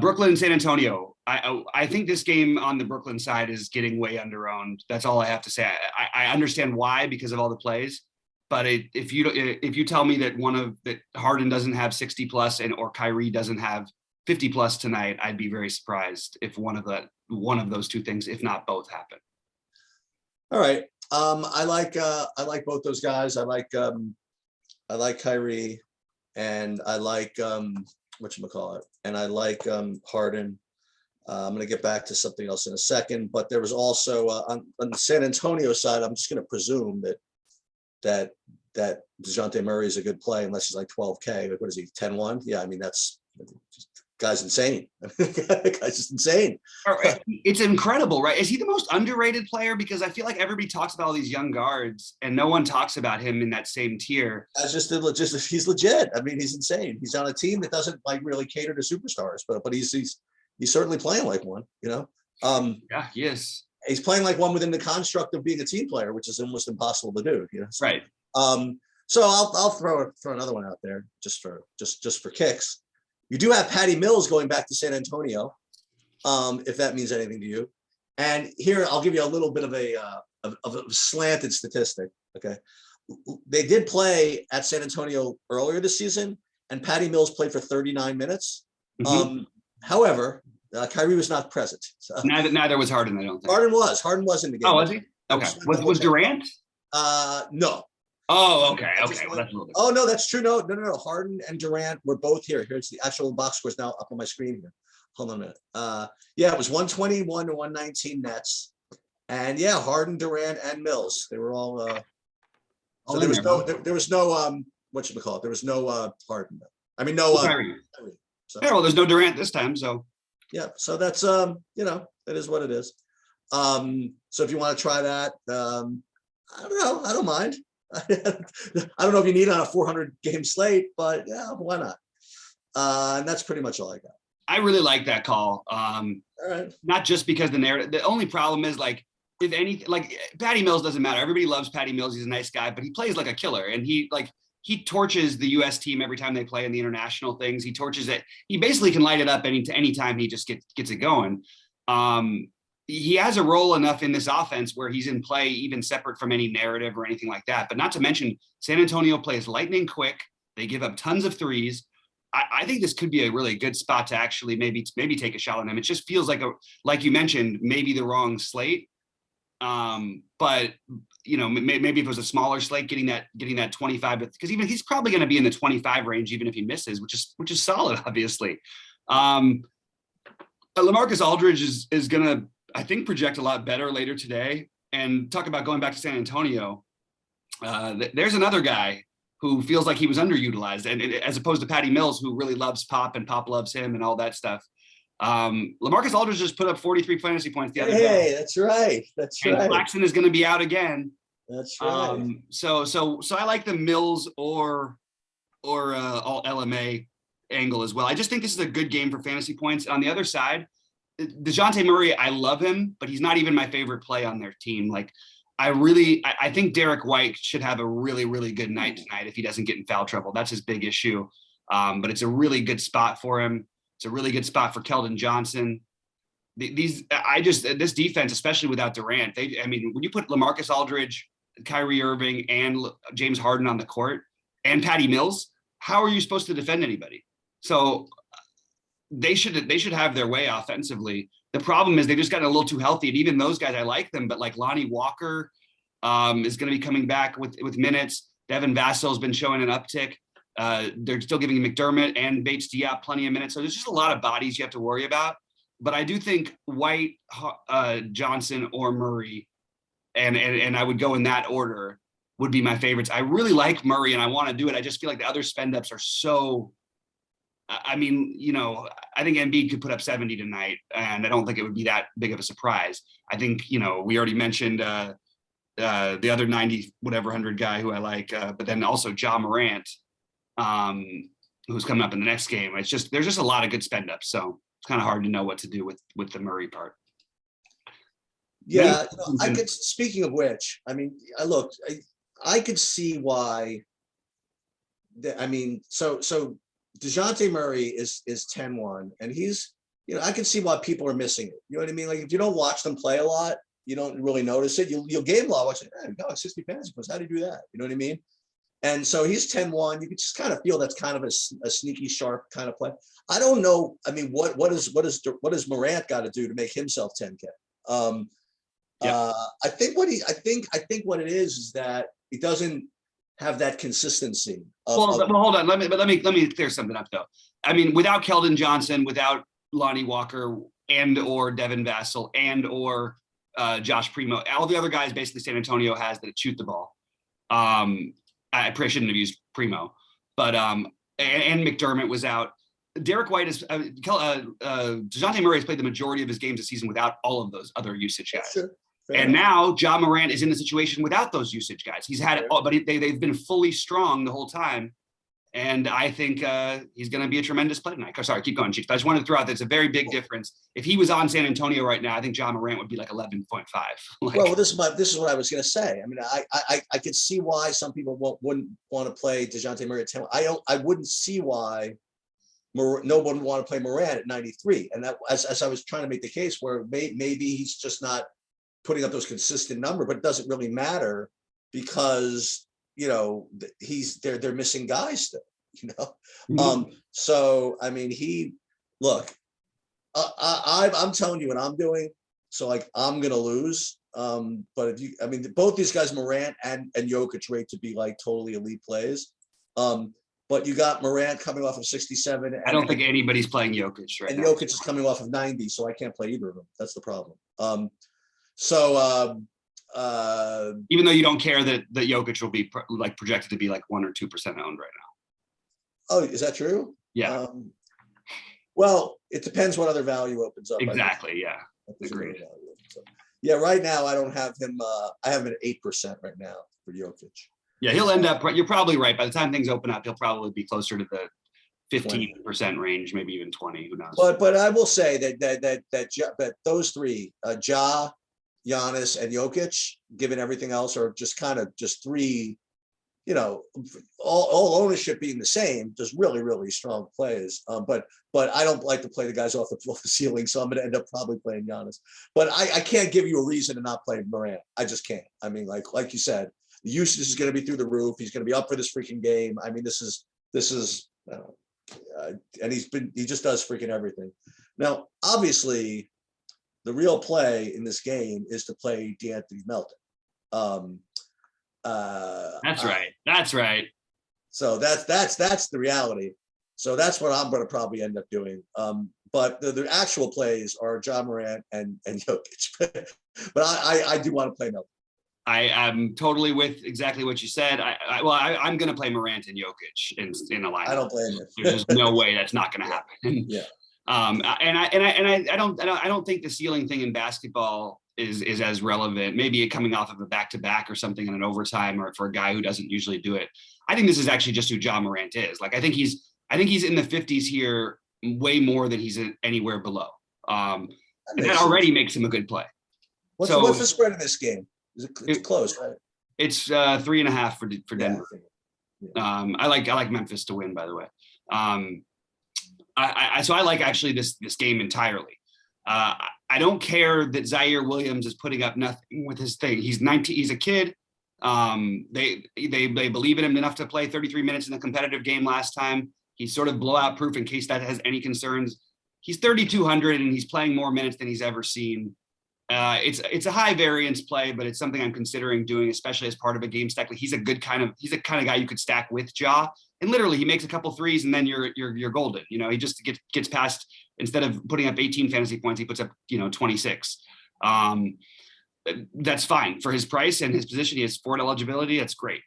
Brooklyn and San Antonio. I think this game on the Brooklyn side is getting way underowned. That's all I have to say. I understand why, because of all the plays, but if you tell me that Harden doesn't have 60 plus or Kyrie doesn't have 50 plus tonight, I'd be very surprised if one of those two things, if not both, happen. All right. I like both those guys. I like Kyrie, and I like whatchamacallit, and I like Harden. I'm going to get back to something else in a second, but there was also on the San Antonio side, I'm just going to presume that Dejante Murray is a good play unless he's like 12K. Like, what is he, 10-1? Yeah, I mean, that's guy's insane. Guy's just insane. It's incredible, right? Is he the most underrated player? Because I feel like everybody talks about all these young guards and no one talks about him in that same tier. That's just he's legit. I mean, he's insane. He's on a team that doesn't like really cater to superstars, but he's certainly playing like one, you know? Yeah, he is. He's playing like one within the construct of being a team player, which is almost impossible to do, you know? So, right. So I'll throw another one out there just for kicks. You do have Patty Mills going back to San Antonio, if that means anything to you. And here I'll give you a little bit of a slanted statistic. Okay, they did play at San Antonio earlier this season, and Patty Mills played for 39 minutes. Mm-hmm. However, Kyrie was not present. So. Neither was Harden, I don't think. Harden was in the game. Oh, was he? Okay. Was Durant? No. Oh, okay. Okay. Well, that's a little bit. Oh, no, that's true. No. Harden and Durant were both here. Here's the actual box scores now up on my screen here. Hold on a minute. Yeah, it was 121 to 119 Nets. And yeah, Harden, Durant, and Mills. They were all so there was no whatchamacallit. There was no Harden. I mean no Kyrie. So. Yeah, well, there's no Durant this time, so yeah, so that's that is what it is. So if you want to try that, I don't know, I don't mind. I don't know if you need it on a 400 game slate, but yeah, why not? And that's pretty much all I got. I really like that call. All right. Not just because the narrative. The only problem is like, if anything, like Patty Mills doesn't matter. Everybody loves Patty Mills. He's a nice guy, but he plays like a killer, and he torches the U.S. team every time they play in the international things. He torches it. He basically can light it up any time he just gets it going. He has a role enough in this offense where he's in play, even separate from any narrative or anything like that. But not to mention, San Antonio plays lightning quick. They give up tons of threes. I think this could be a really good spot to actually maybe take a shot on him. It just feels like you mentioned, maybe the wrong slate. But maybe if it was a smaller slate, getting that 25, because even he's probably going to be in the 25 range, even if he misses, which is solid, obviously. LaMarcus Aldridge is going to, I think, project a lot better later today. And talk about going back to San Antonio. There's another guy who feels like he was underutilized, and as opposed to Patty Mills, who really loves Pop and Pop loves him and all that stuff. LaMarcus Aldridge just put up 43 fantasy points the other day. Hey, that's right. And Claxton is going to be out again. That's right. So I like the Mills or all LMA angle as well. I just think this is a good game for fantasy points. On the other side, Dejante Murray, I love him, but he's not even my favorite play on their team. Like, I think Derek White should have a really, really good night tonight if he doesn't get in foul trouble. That's his big issue. But it's a really good spot for him. It's a really good spot for Keldon Johnson. This defense, especially without Durant, when you put LaMarcus Aldridge, Kyrie Irving, and James Harden on the court, and Patty Mills, how are you supposed to defend anybody? So they should have their way offensively. The problem is they've just gotten a little too healthy, and even those guys, I like them, but like Lonnie Walker is going to be coming back with minutes. Devin Vassal's been showing an uptick. They're still giving McDermott and Bates Diop plenty of minutes. So there's just a lot of bodies you have to worry about. but I do think White, Johnson, or Murray, and I would go in that order, would be my favorites. I really like Murray and I want to do it. I just feel like the other spend ups are so, I mean, I think Embiid could put up 70 tonight, and I don't think it would be that big of a surprise. I think, we already mentioned the other 90 whatever 100 guy who I like, but then also Ja Morant, who's coming up in the next game. There's just a lot of good spend ups, so it's kind of hard to know what to do with the Murray part. Yeah, I could. Speaking of which, I mean, I could see why. So Dejante Murray is 10-1, and he's, I can see why people are missing it. You know what I mean? Like, if you don't watch them play a lot, you don't really notice it. You'll game log watch it. Hey, God, 60 fantasy points. How do you do that? You know what I mean? And so he's 10-1. You can just kind of feel that's kind of a sneaky, sharp kind of play. I don't know. I mean, what does Morant got to do to make himself 10K? I think what it is that he doesn't have that consistency. Well, hold on. Let me clear something up though. I mean, without Keldon Johnson, without Lonnie Walker, and or Devin Vassell, and or Josh Primo, all the other guys basically San Antonio has that shoot the ball. I probably shouldn't have used Primo, but and McDermott was out. Derek White is Dejante Murray has played the majority of his games this season without all of those other usage guys. Sure. And now Ja Morant is in the situation without those usage guys. He's had it all, but they've been fully strong the whole time. And I think he's going to be a tremendous play tonight. Sorry, keep going, Chief. I just wanted to throw out that it's a very big difference. If he was on San Antonio right now, I think Ja Morant would be like 11.5. Well, this is what I was going to say. I mean, I could see why some people wouldn't want to play Dejante Murray at 10. I wouldn't see why no one would want to play Morant at 93. And that, as I was trying to make the case where maybe he's just not putting up those consistent number, but it doesn't really matter because they're missing guys still, So I mean, I'm telling you what I'm doing. So like, I'm gonna lose. But both these guys, Morant and Jokic, rate to be like totally elite plays. But you got Morant coming off of 67. I don't think anybody's playing Jokic right now. And Jokic is coming off of 90, so I can't play either of them. That's the problem. Even though you don't care that Jokic will be projected to be like 1 or 2% owned right now. Oh, is that true? Yeah. Well, it depends what other value opens up. Exactly. Yeah. Agreed. Yeah. Right now, I don't have him. I have him at 8% right now for Jokic. Yeah, he'll end up. You're probably right. By the time things open up, he'll probably be closer to the 15% range, maybe even 20. Who knows? But I will say that those three, Ja, Giannis, and Jokic, given everything else, are just kind of just three, all ownership being the same, just really, really strong plays. But I don't like to play the guys off the ceiling, so I'm going to end up probably playing Giannis. But I can't give you a reason to not play Morant. I just can't. I mean, like you said, the usage is going to be through the roof. He's going to be up for this freaking game. I mean, this is, and he just does freaking everything. Now, obviously, the real play in this game is to play De'Anthony Melton. That's right. So that's the reality. So that's what I'm going to probably end up doing. But the actual plays are Ja Morant and Jokic. But I do want to play Melton. I am totally with exactly what you said. I'm going to play Morant and Jokic in a lineup. I don't blame you. There's no way that's not going to happen. Yeah. I don't think the ceiling thing in basketball is as relevant. Maybe coming off of a back-to-back or something in an overtime, or for a guy who doesn't usually do it. I think this is actually just who Ja Morant is. Like, I think he's in the 50s here, way more than he's anywhere below. And that already makes him a good play. What's the spread in this game? It's close, right? It's 3.5 for Denver. Yeah. I like Memphis to win, by the way. So I like actually this game entirely. I don't care that Zaire Williams is putting up nothing with his thing. He's 19. He's a kid. They believe in him enough to play 33 minutes in the competitive game last time. He's sort of blowout proof in case that has any concerns. He's 3,200 and he's playing more minutes than he's ever seen. It's a high variance play, but it's something I'm considering doing, especially as part of a game stack. Like he's a kind of guy you could stack with Ja, and literally he makes a couple threes and then you're golden. You know, he just gets past, instead of putting up 18 fantasy points, he puts up 26. That's fine for his price and his position. He has Ford eligibility. That's great.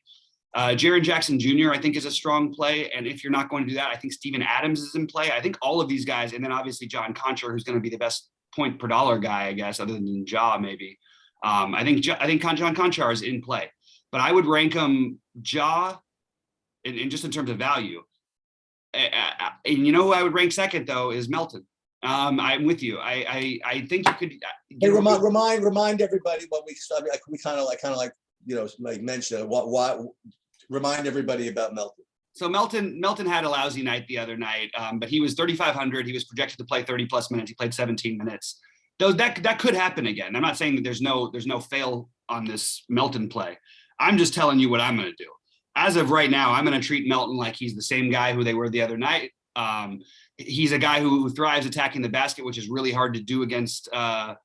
Jiren Jackson Jr. I think is a strong play, and if you're not going to do that, I think Steven Adams is in play. I think all of these guys, and then obviously John Concher, who's going to be the best point per dollar guy, I guess, other than Ja maybe. I think John Conchar is in play, but I would rank him Ja in just in terms of value. And you know who I would rank second though is Melton. I'm with you. I think you could. Hey, remind everybody what we kind of like mentioned what remind everybody about Melton. So Melton had a lousy night the other night, but he was 3,500. He was projected to play 30 plus minutes. He played 17 minutes. That could happen again. I'm not saying that there's no fail on this Melton play. I'm just telling you what I'm going to do. As of right now, I'm going to treat Melton like he's the same guy who they were the other night. He's a guy who thrives attacking the basket, which is really hard to do against. They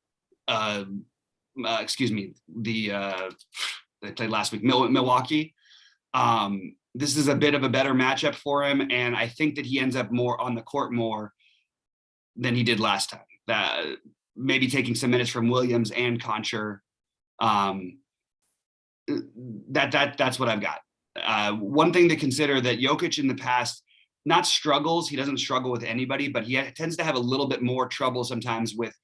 played last week, Milwaukee. This is a bit of a better matchup for him, and I think that he ends up more on the court more than he did last time. That maybe taking some minutes from Williams and Concher. That's what I've got. One thing to consider, that Jokic in the past not struggles. He doesn't struggle with anybody, but he tends to have a little bit more trouble sometimes with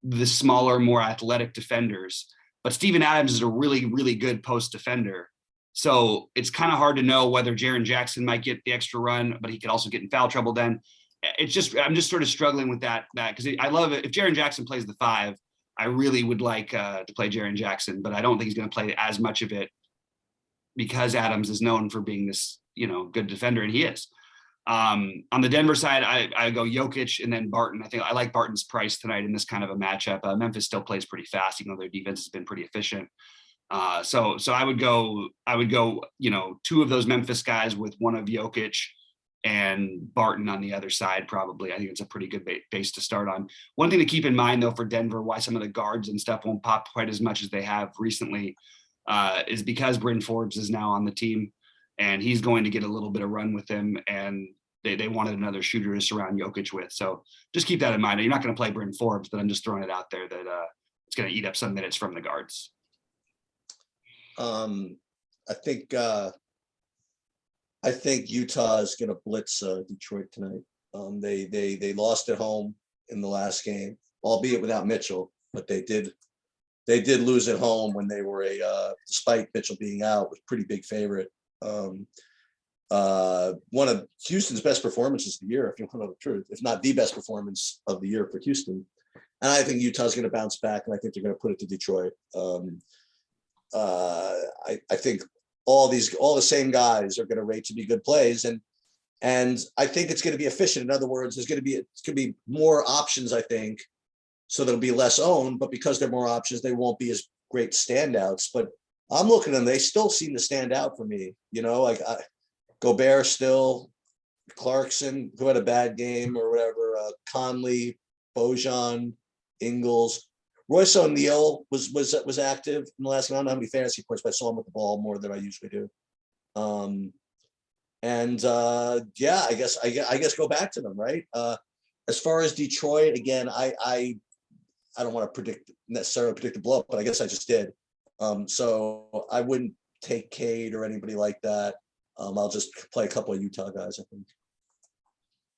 the smaller, more athletic defenders. But Steven Adams is a really, really good post defender. So it's kind of hard to know whether Jiren Jackson might get the extra run, but he could also get in foul trouble then. I'm just sort of struggling with that because I love it. If Jiren Jackson plays the 5, I really would like to play Jiren Jackson, but I don't think he's going to play as much of it because Adams is known for being this, good defender, and he is. On the Denver side, I go Jokic and then Barton. I think I like Barton's price tonight in this kind of a matchup. Memphis still plays pretty fast, even though their defense has been pretty efficient. So I would go, 2 of those Memphis guys with one of Jokic and Barton on the other side, probably. I think it's a pretty good base to start on. One thing to keep in mind, though, for Denver, why some of the guards and stuff won't pop quite as much as they have recently, is because Bryn Forbes is now on the team, and he's going to get a little bit of run with him, and they wanted another shooter to surround Jokic with. So just keep that in mind. You're not going to play Bryn Forbes, but I'm just throwing it out there that it's going to eat up some minutes from the guards. I think Utah is going to blitz Detroit tonight. They lost at home in the last game, albeit without Mitchell, but they did lose at home when they were despite Mitchell being out, was pretty big favorite. One of Houston's best performances of the year, if you want to know the truth, if not the best performance of the year for Houston. And I think Utah's going to bounce back, and I think they're going to put it to Detroit. I think all the same guys are going to rate to be good plays, and I think it's going to be efficient. In other words, it's going to be more options, I think, so there'll be less owned, but because there are more options, they won't be as great standouts. But I'm looking at them; they still seem to stand out for me. Gobert still, Clarkson, who had a bad game or whatever, Conley, Bojan, Ingles. Royce O'Neal was active in the last game. I don't know how many fantasy points, but I saw him with the ball more than I usually do. I guess go back to them, right? As far as Detroit, again, I don't want to necessarily predict the blow up, but I guess I just did. So I wouldn't take Cade or anybody like that. I'll just play a couple of Utah guys, I think.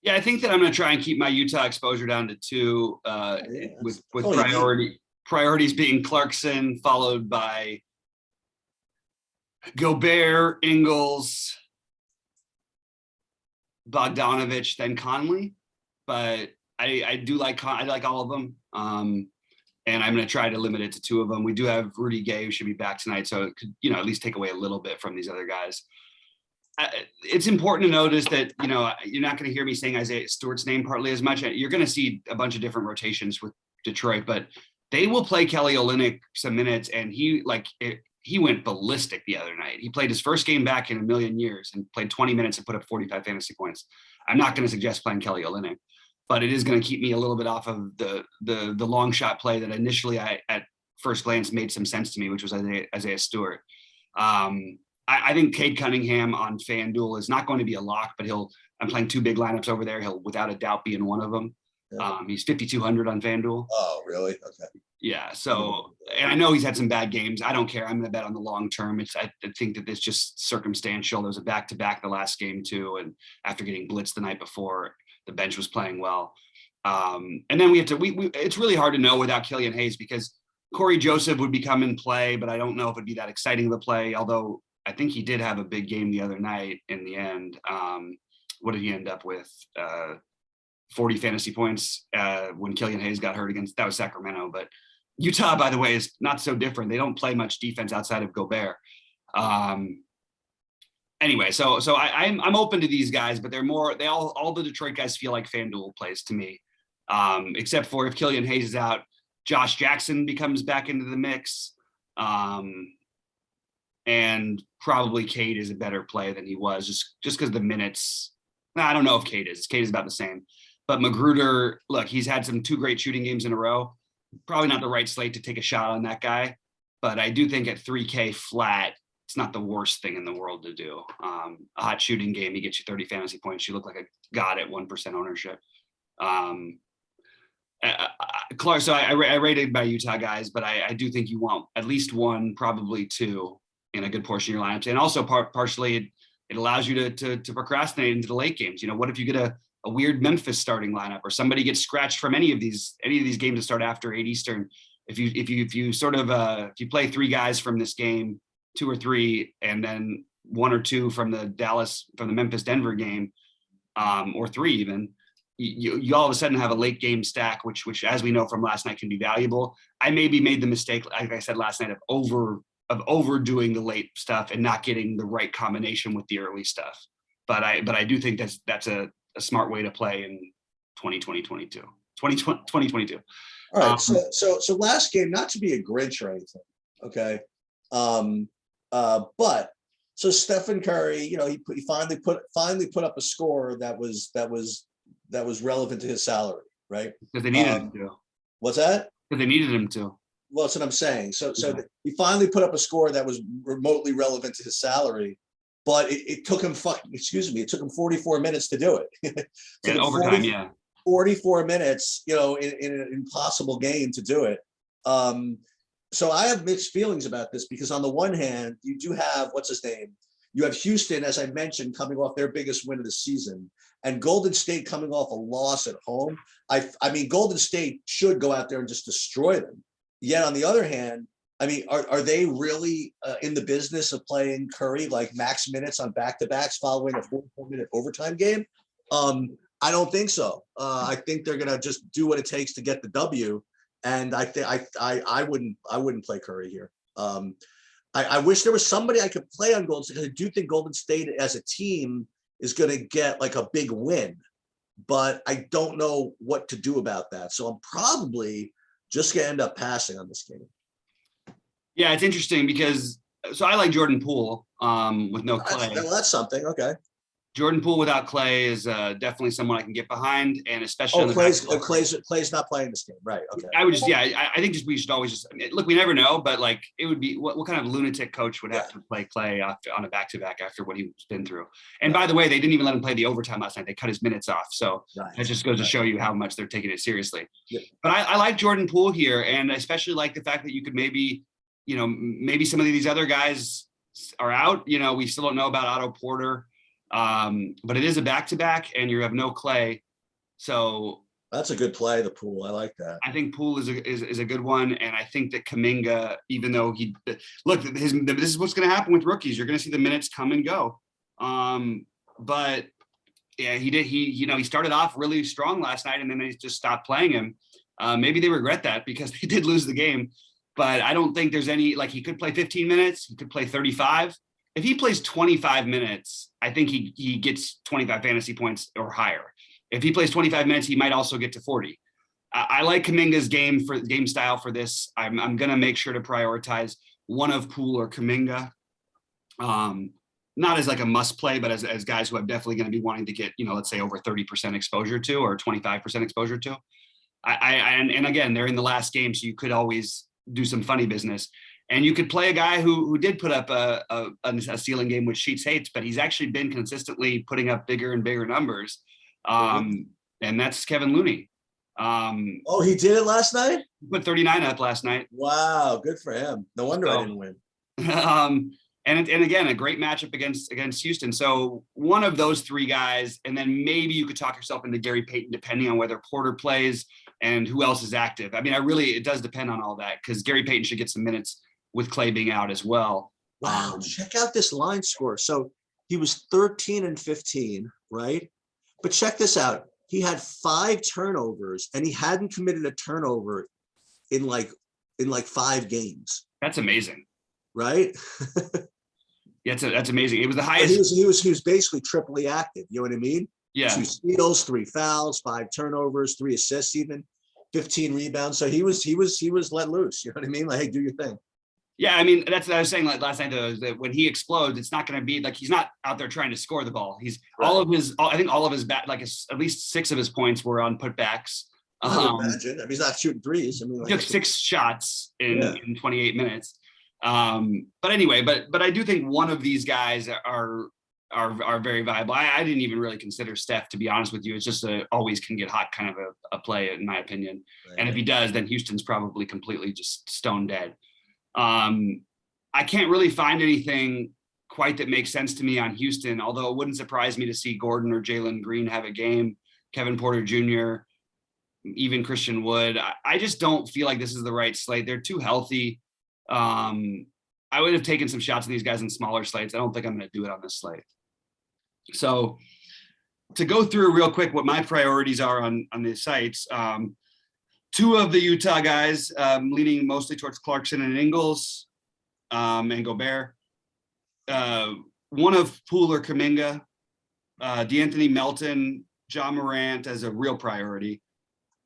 Yeah, I think that I'm going to try and keep my Utah exposure down to 2 with priorities being Clarkson, followed by Gobert, Ingles, Bogdanovich, then Conley. But I like all of them. And I'm going to try to limit it to 2 of them. We do have Rudy Gay, who should be back tonight, so it could, at least take away a little bit from these other guys. It's important to notice that, you're not going to hear me saying Isaiah Stewart's name partly as much. You're going to see a bunch of different rotations with Detroit, but they will play Kelly Olynyk some minutes, and he went ballistic the other night. He played his first game back in a million years and played 20 minutes and put up 45 fantasy points. I'm not going to suggest playing Kelly Olynyk. but it is going to keep me a little bit off of the long shot play that initially I at first glance made some sense to me, which was Isaiah Stewart. I think Cade Cunningham on FanDuel is not going to be a lock, but I'm playing two big lineups over there. He'll without a doubt be in one of them. Yeah. He's 5,200 on FanDuel. Oh, really? Okay. Yeah. So, and I know he's had some bad games. I don't care. I'm going to bet on the long term. I think that it's just circumstantial. There was a back-to-back the last game too. And after getting blitzed the night before, the bench was playing well. And then it's really hard to know without Killian Hayes because Corey Joseph would become in play, but I don't know if it'd be that exciting of a play. Although I think he did have a big game the other night in the end. What did he end up with? 40 fantasy points when Killian Hayes got hurt that was Sacramento. But Utah, by the way, is not so different. They don't play much defense outside of Gobert. Anyway, so I'm open to these guys, but all the Detroit guys feel like FanDuel plays to me, except for if Killian Hayes is out, Josh Jackson becomes back into the mix, and probably Cade is a better play than he was just because the minutes. I don't know if Cade is. Cade is about the same, but Magruder, look, he's had two great shooting games in a row. Probably not the right slate to take a shot on that guy, but I do think at 3K flat, it's not the worst thing in the world to do. A hot shooting game, he gets you 30 fantasy points. You look like a god at 1% ownership. Clark, so I rated by Utah guys, but I do think you want at least one, probably two in a good portion of your lineups. And also partially it allows you to procrastinate into the late games. What if you get a weird Memphis starting lineup or somebody gets scratched from any of these games that start after 8 Eastern? If you play three guys from this game, 2 or 3, and then 1 or 2 from the Memphis Denver game, or 3 even, you all of a sudden have a late game stack, which as we know from last night can be valuable. I maybe made the mistake, like I said last night, of overdoing the late stuff and not getting the right combination with the early stuff. But I do think that's a smart way to play in 2022. All right. So last game, not to be a Grinch or anything. Okay. But so Stephen Curry, he finally put up a score that was relevant to his salary, right? Because they needed him to. What's that? Because they needed him to. Well, that's what I'm saying. So he finally put up a score that was remotely relevant to his salary, but it took him it took him 44 minutes to do it. Overtime, 44 minutes, in an impossible game to do it. So I have mixed feelings about this because on the one hand, you do have, what's his name? You have Houston, as I mentioned, coming off their biggest win of the season, and Golden State coming off a loss at home. I mean, Golden State should go out there and just destroy them. Yet on the other hand, I mean, are they really in the business of playing Curry like max minutes on back-to-backs following a 44-minute overtime game? I don't think so. I think they're gonna just do what it takes to get the W. And I wouldn't play Curry here. I wish there was somebody I could play on Golden State, because I do think Golden State as a team is going to get like a big win, but I don't know what to do about that. So I'm probably just going to end up passing on this game. Yeah, it's interesting because I like Jordan Poole with no Clay. That's something. Okay. Jordan Poole without Clay is definitely someone I can get behind, and especially Clay's not playing this game, right? Okay. I would I think we should always look. We never know, but like it would be what kind of lunatic coach would have to play Clay on a back-to-back after what he's been through? And by the way, they didn't even let him play the overtime last night. They cut his minutes off, so that just goes to show you how much they're taking it seriously. Yep. But I like Jordan Poole here, and especially like the fact that you could maybe some of these other guys are out. We still don't know about Otto Porter. But it is a back-to-back and you have no Clay. So that's a good play, the Poole. I like that. I think Poole is a good one. And I think that Kuminga, even though this is what's going to happen with rookies. You're going to see the minutes come and go. But yeah, he started off really strong last night and then they just stopped playing him. Maybe they regret that because they did lose the game, but I don't think there's any, like he could play 15 minutes. He could play 35. If he plays 25 minutes, I think he gets 25 fantasy points or higher. If he plays 25 minutes, he might also get to 40. I like Kuminga's game style for this. I'm going to make sure to prioritize one of Poole or Kuminga. not as like a must play, but as guys who I'm definitely going to be wanting to get, let's say over 30% exposure to, or 25% exposure to. And again, they're in the last game, so you could always do some funny business. And you could play a guy who did put up a ceiling game, which Sheets hates, but he's actually been consistently putting up bigger and bigger numbers. And that's Kevin Looney. Oh, he did it last night? He put 39 up last night. Wow, good for him. No wonder I didn't win. And again, a great matchup against Houston. So one of those three guys, and then maybe you could talk yourself into Gary Payton, depending on whether Porter plays and who else is active. I mean, it does depend on all that, because Gary Payton should get some minutes with Clay being out as well. Wow, check out this line score. So he was 13 and 15, right? But check this out. He had 5 turnovers, and he hadn't committed a turnover in like 5 games. That's amazing. Right? Yeah, that's amazing. It was the highest. He was basically triply active. You know what I mean? Yeah. 2 steals, 3 fouls, 5 turnovers, 3 assists, even 15 rebounds. So he was let loose. You know what I mean? Like, hey, do your thing. Yeah, I mean, that's what I was saying last night, though, is that when he explodes, it's not going to be like, he's not out there trying to score the ball. He's right. I think all of his at least 6 of his points were on putbacks. Imagine. I mean, he's not shooting threes. I mean, took 6 shots in 28 minutes. But anyway, but I do think one of these guys are very viable. I didn't even really consider Steph, to be honest with you. It's just always can get hot kind of a play, in my opinion. Right. And if he does, then Houston's probably completely just stone dead. I can't really find anything quite that makes sense to me on Houston, although it wouldn't surprise me to see Gordon or Jalen Green have a game, Kevin Porter Jr., even Christian Wood. I just don't feel like this is the right slate. They're too healthy. I would have taken some shots on these guys in smaller slates. I don't think I'm going to do it on this slate. So to go through real quick what my priorities are on these sites, 2 of the Utah guys, leaning mostly towards Clarkson and Ingles, and Gobert. 1 of Poole or Kuminga, D'Anthony Melton, John Morant as a real priority,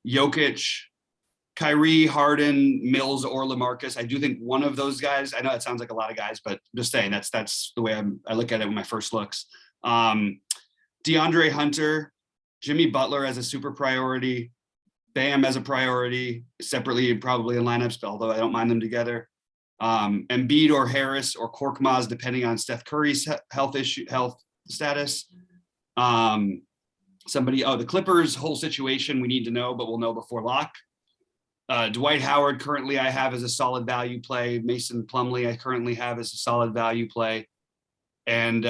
Jokic, Kyrie, Harden, Mills, or LaMarcus. I do think one of those guys, I know it sounds like a lot of guys, but just saying that's the way I look at it with my first looks. DeAndre Hunter, Jimmy Butler as a super priority, Bam as a priority, separately probably in lineups, although I don't mind them together. Embiid or Harris or Korkmaz, depending on Steph Curry's health status. The Clippers' whole situation we need to know, but we'll know before lock. Dwight Howard currently I have as a solid value play. Mason Plumlee I currently have as a solid value play. And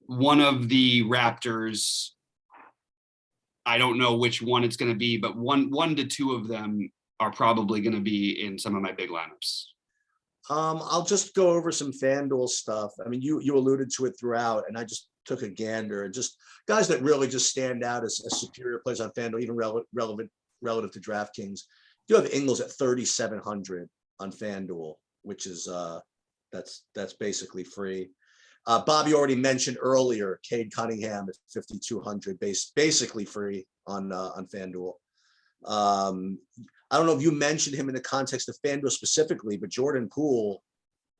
one of the Raptors, I don't know which one it's going to be, but one to 2 of them are probably going to be in some of my big lineups. I'll just go over some FanDuel stuff. I mean, you alluded to it throughout, and I just took a gander, and just guys that really just stand out as superior players on FanDuel, even relative to DraftKings. You have Ingles at 3,700 on FanDuel, which is that's basically free. Bobby already mentioned earlier, Cade Cunningham at 5,200, basically free on FanDuel. I don't know if you mentioned him in the context of FanDuel specifically, but Jordan Poole,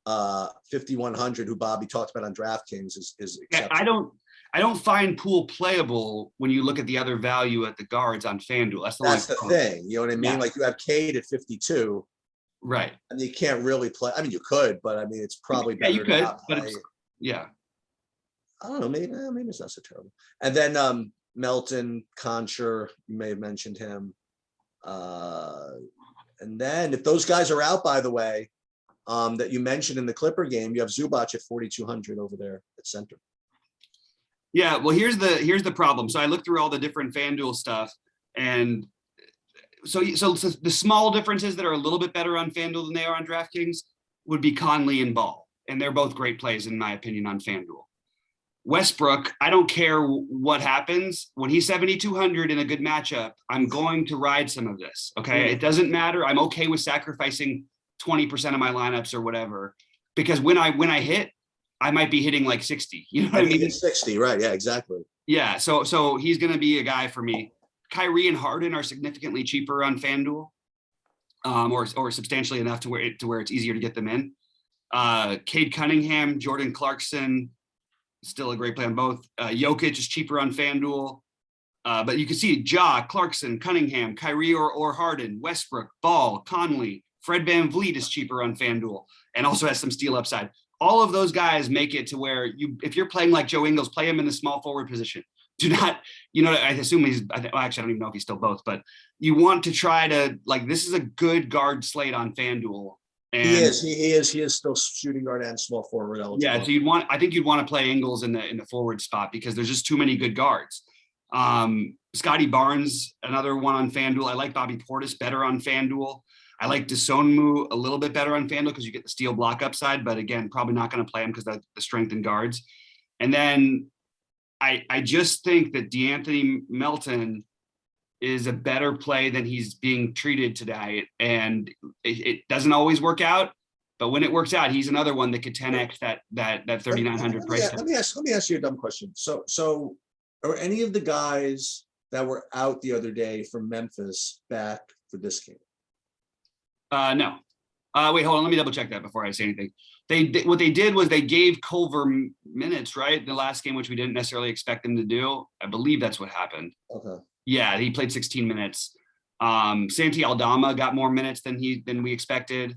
5,100, who Bobby talked about on DraftKings, is exceptional. I don't find Poole playable when you look at the other value at the guards on FanDuel. That's the thing. You know what I mean? Yeah. Like, you have Cade at 52. Right. And you can't really play. I mean, you could, but I mean, it's probably better. You could, but yeah. I don't know. Maybe it's not so terrible. And then Melton, Concher, you may have mentioned him. And then if those guys are out, by the way, that you mentioned in the Clipper game, you have Zubac at 4,200 over there at center. Yeah, well, here's the problem. So I looked through all the different FanDuel stuff, and so the small differences that are a little bit better on FanDuel than they are on DraftKings would be Conley and Ball, and they're both great plays in my opinion on FanDuel. Westbrook, I don't care what happens when he's 7,200 in a good matchup. I'm going to ride some of this. Okay, It doesn't matter. I'm okay with sacrificing 20% of my lineups or whatever, because when I hit, I might be hitting like 60. You know what I mean? 60, right? Yeah, exactly. Yeah. So he's going to be a guy for me. Kyrie and Harden are significantly cheaper on FanDuel, or substantially enough to where it's easier to get them in. Cade Cunningham, Jordan Clarkson, still a great play on both. Jokic is cheaper on FanDuel. But you can see Ja, Clarkson, Cunningham, Kyrie or Harden, Westbrook, Ball, Conley, Fred VanVleet is cheaper on FanDuel and also has some steal upside. All of those guys make it to where if you're playing like Joe Ingles, play him in the small forward position. Do not, I assume actually, I don't even know if he's still both, but you want to try to, this is a good guard slate on FanDuel. And he is still shooting guard and small forward eligible. Yeah, so I think you'd want to play Ingles in the forward spot because there's just too many good guards. Scotty Barnes, another one on FanDuel. I like Bobby Portis better on FanDuel. I like Desonmu a little bit better on FanDuel because you get the steal block upside, but again, probably not going to play him because of the strength in guards. And then I just think that De'Anthony Melton is a better play than he's being treated today. And it doesn't always work out, but when it works out, he's another one that could 10x that 3,900 price. Let me ask you a dumb question. So are any of the guys that were out the other day from Memphis back for this game? No. Wait, hold on. Let me double check that before I say anything. What they did was they gave Culver minutes, right? The last game, which we didn't necessarily expect them to do. I believe that's what happened. Okay. Yeah, he played 16 minutes. Santi Aldama got more minutes than we expected.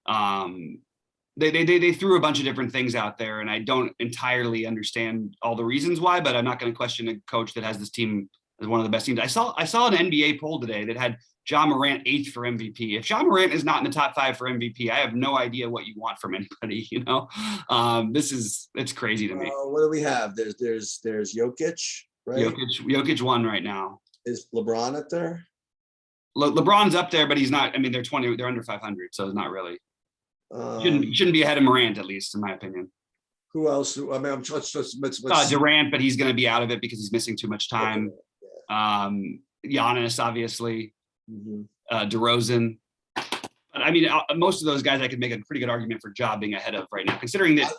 They threw a bunch of different things out there, and I don't entirely understand all the reasons why, but I'm not going to question a coach that has this team as one of the best teams. I saw an NBA poll today that had Ja Morant 8th for MVP. If Ja Morant is not in the top 5 for MVP, I have no idea what you want from anybody. It's crazy to me. What do we have? There's Jokic, right? Jokic won right now. Is LeBron up there? LeBron's up there, but he's not. I mean, they're under 500, so it's not really. Shouldn't be ahead of Morant, at least in my opinion. Who else? I mean, let's Durant, but he's going to be out of it because he's missing too much time. Okay. Yeah. Giannis, obviously. Mm-hmm. DeRozan. But I mean, most of those guys I could make a pretty good argument for Ja being ahead of right now, considering that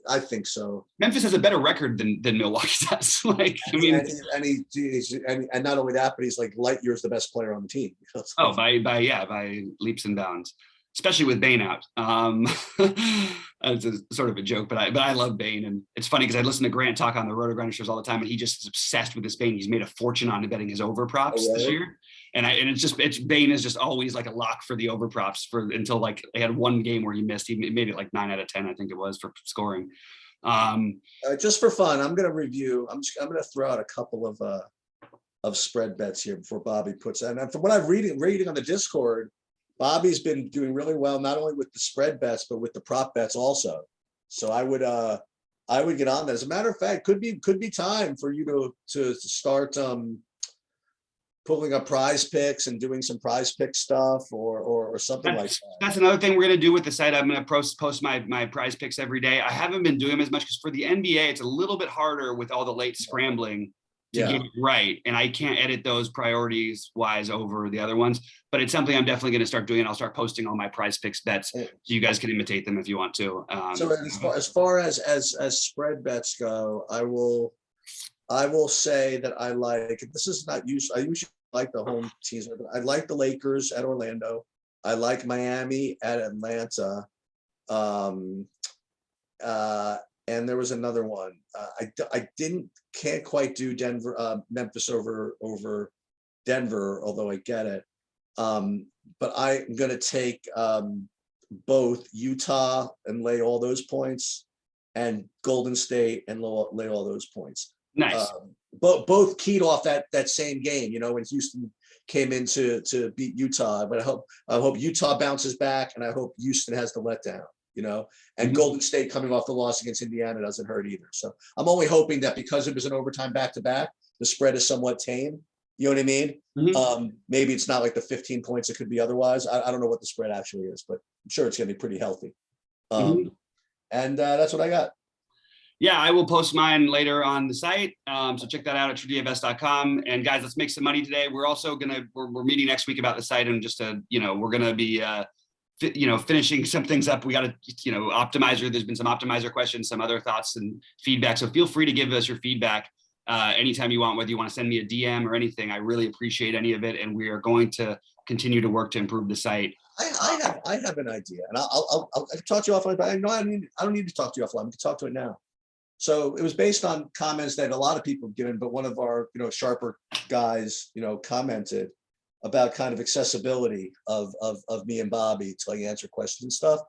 I think so. Memphis has a better record than Milwaukee does. And not only that, but he's like light years the best player on the team. By leaps and bounds, especially with Bane out. It's a sort of a joke, but I love Bane, and it's funny because I listen to Grant talk on the Roto Grinder shows all the time, and he just is obsessed with this Bane. He's made a fortune on betting his over props this year, and Bane is just always like a lock for the over props until like they had one game where he missed. He made it like 9 out of 10, I think it was, for scoring. Just for fun, I'm going to throw out a couple of spread bets here before Bobby puts. And from what I'm reading on the Discord, Bobby's been doing really well, not only with the spread bets, but with the prop bets also. So I would get on that. As a matter of fact, could be time for you to start pulling up prize picks and doing some prize pick stuff or something like that. That's another thing we're going to do with the site. I'm going to post my prize picks every day. I haven't been doing them as much because for the NBA, it's a little bit harder with all the late scrambling to get it right. And I can't edit those priorities wise over the other ones, but it's something I'm definitely going to start doing. I'll start posting all my prize picks bets so you guys can imitate them if you want to. So as far as spread bets go, I will say that I like, this is not usually, I usually like the home teams. I like the Lakers at Orlando. I like Miami at Atlanta. And there was another one. I can't quite do Memphis over Denver, although I get it. But I'm going to take both Utah and lay all those points, and Golden State and lay all those points. Nice. Both keyed off that same game, when Houston came in to beat Utah. But I hope Utah bounces back, and I hope Houston has the letdown. And Golden State coming off the loss against Indiana doesn't hurt either. So I'm only hoping that because it was an overtime back-to-back, the spread is somewhat tame. You know what I mean? Mm-hmm. Maybe it's not like the 15 points it could be otherwise. I don't know what the spread actually is, but I'm sure it's going to be pretty healthy. And that's what I got. Yeah, I will post mine later on the site. So check that out at truedfs.com. And guys, let's make some money today. We're also we're meeting next week about the site, and just we're going to be finishing some things up. We got to, optimizer. There's been some optimizer questions, some other thoughts and feedback. So feel free to give us your feedback anytime you want, whether you want to send me a DM or anything. I really appreciate any of it. And we are going to continue to work to improve the site. I have an idea, and I'll talk to you offline. But I know I don't need to talk to you offline. We can talk to it now. So it was based on comments that a lot of people have given, but one of our sharper guys commented about kind of accessibility of me and Bobby to like answer questions and stuff.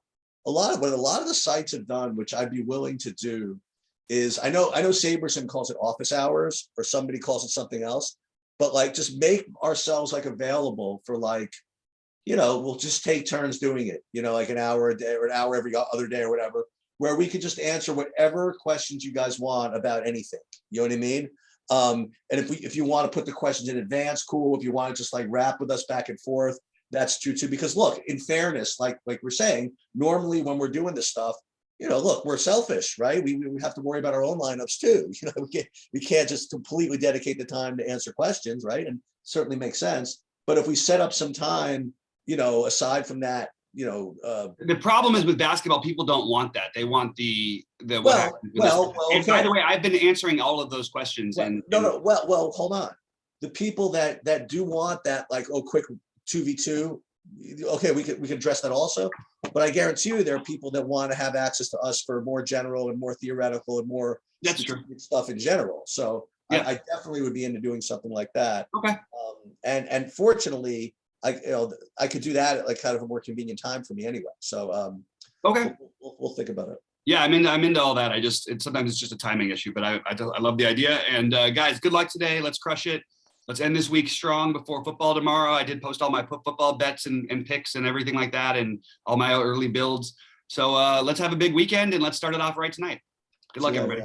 What a lot of the sites have done, which I'd be willing to do, is I know Saberson calls it office hours, or somebody calls it something else, but like just make ourselves like available for like, we'll just take turns doing it, like an hour a day or an hour every other day or whatever, where we could just answer whatever questions you guys want about anything. You know what I mean? And if you want to put the questions in advance, cool. If you want to just like rap with us back and forth, that's true too. Because look, in fairness, like we're saying, normally when we're doing this stuff, look, we're selfish, right? We have to worry about our own lineups too. We can't just completely dedicate the time to answer questions, right? And certainly makes sense. But if we set up some time, aside from that, the problem is with basketball, people don't want that. They want the well, and okay. by the way, I've been answering all of those questions. Well, hold on. The people that do want that, like, quick 2v2, okay, we could address that also. But I guarantee you there are people that want to have access to us for more general and more theoretical and more stuff in general. So yeah. I definitely would be into doing something like that. Okay. And fortunately, I could do that at like kind of a more convenient time for me anyway. So okay, we'll think about it. Yeah, I'm into all that. Sometimes it's just a timing issue, but I love the idea. And guys, good luck today. Let's crush it. Let's end this week strong before football tomorrow. I did post all my football bets and picks and everything like that, and all my early builds. So let's have a big weekend and let's start it off right tonight. Good luck, everybody.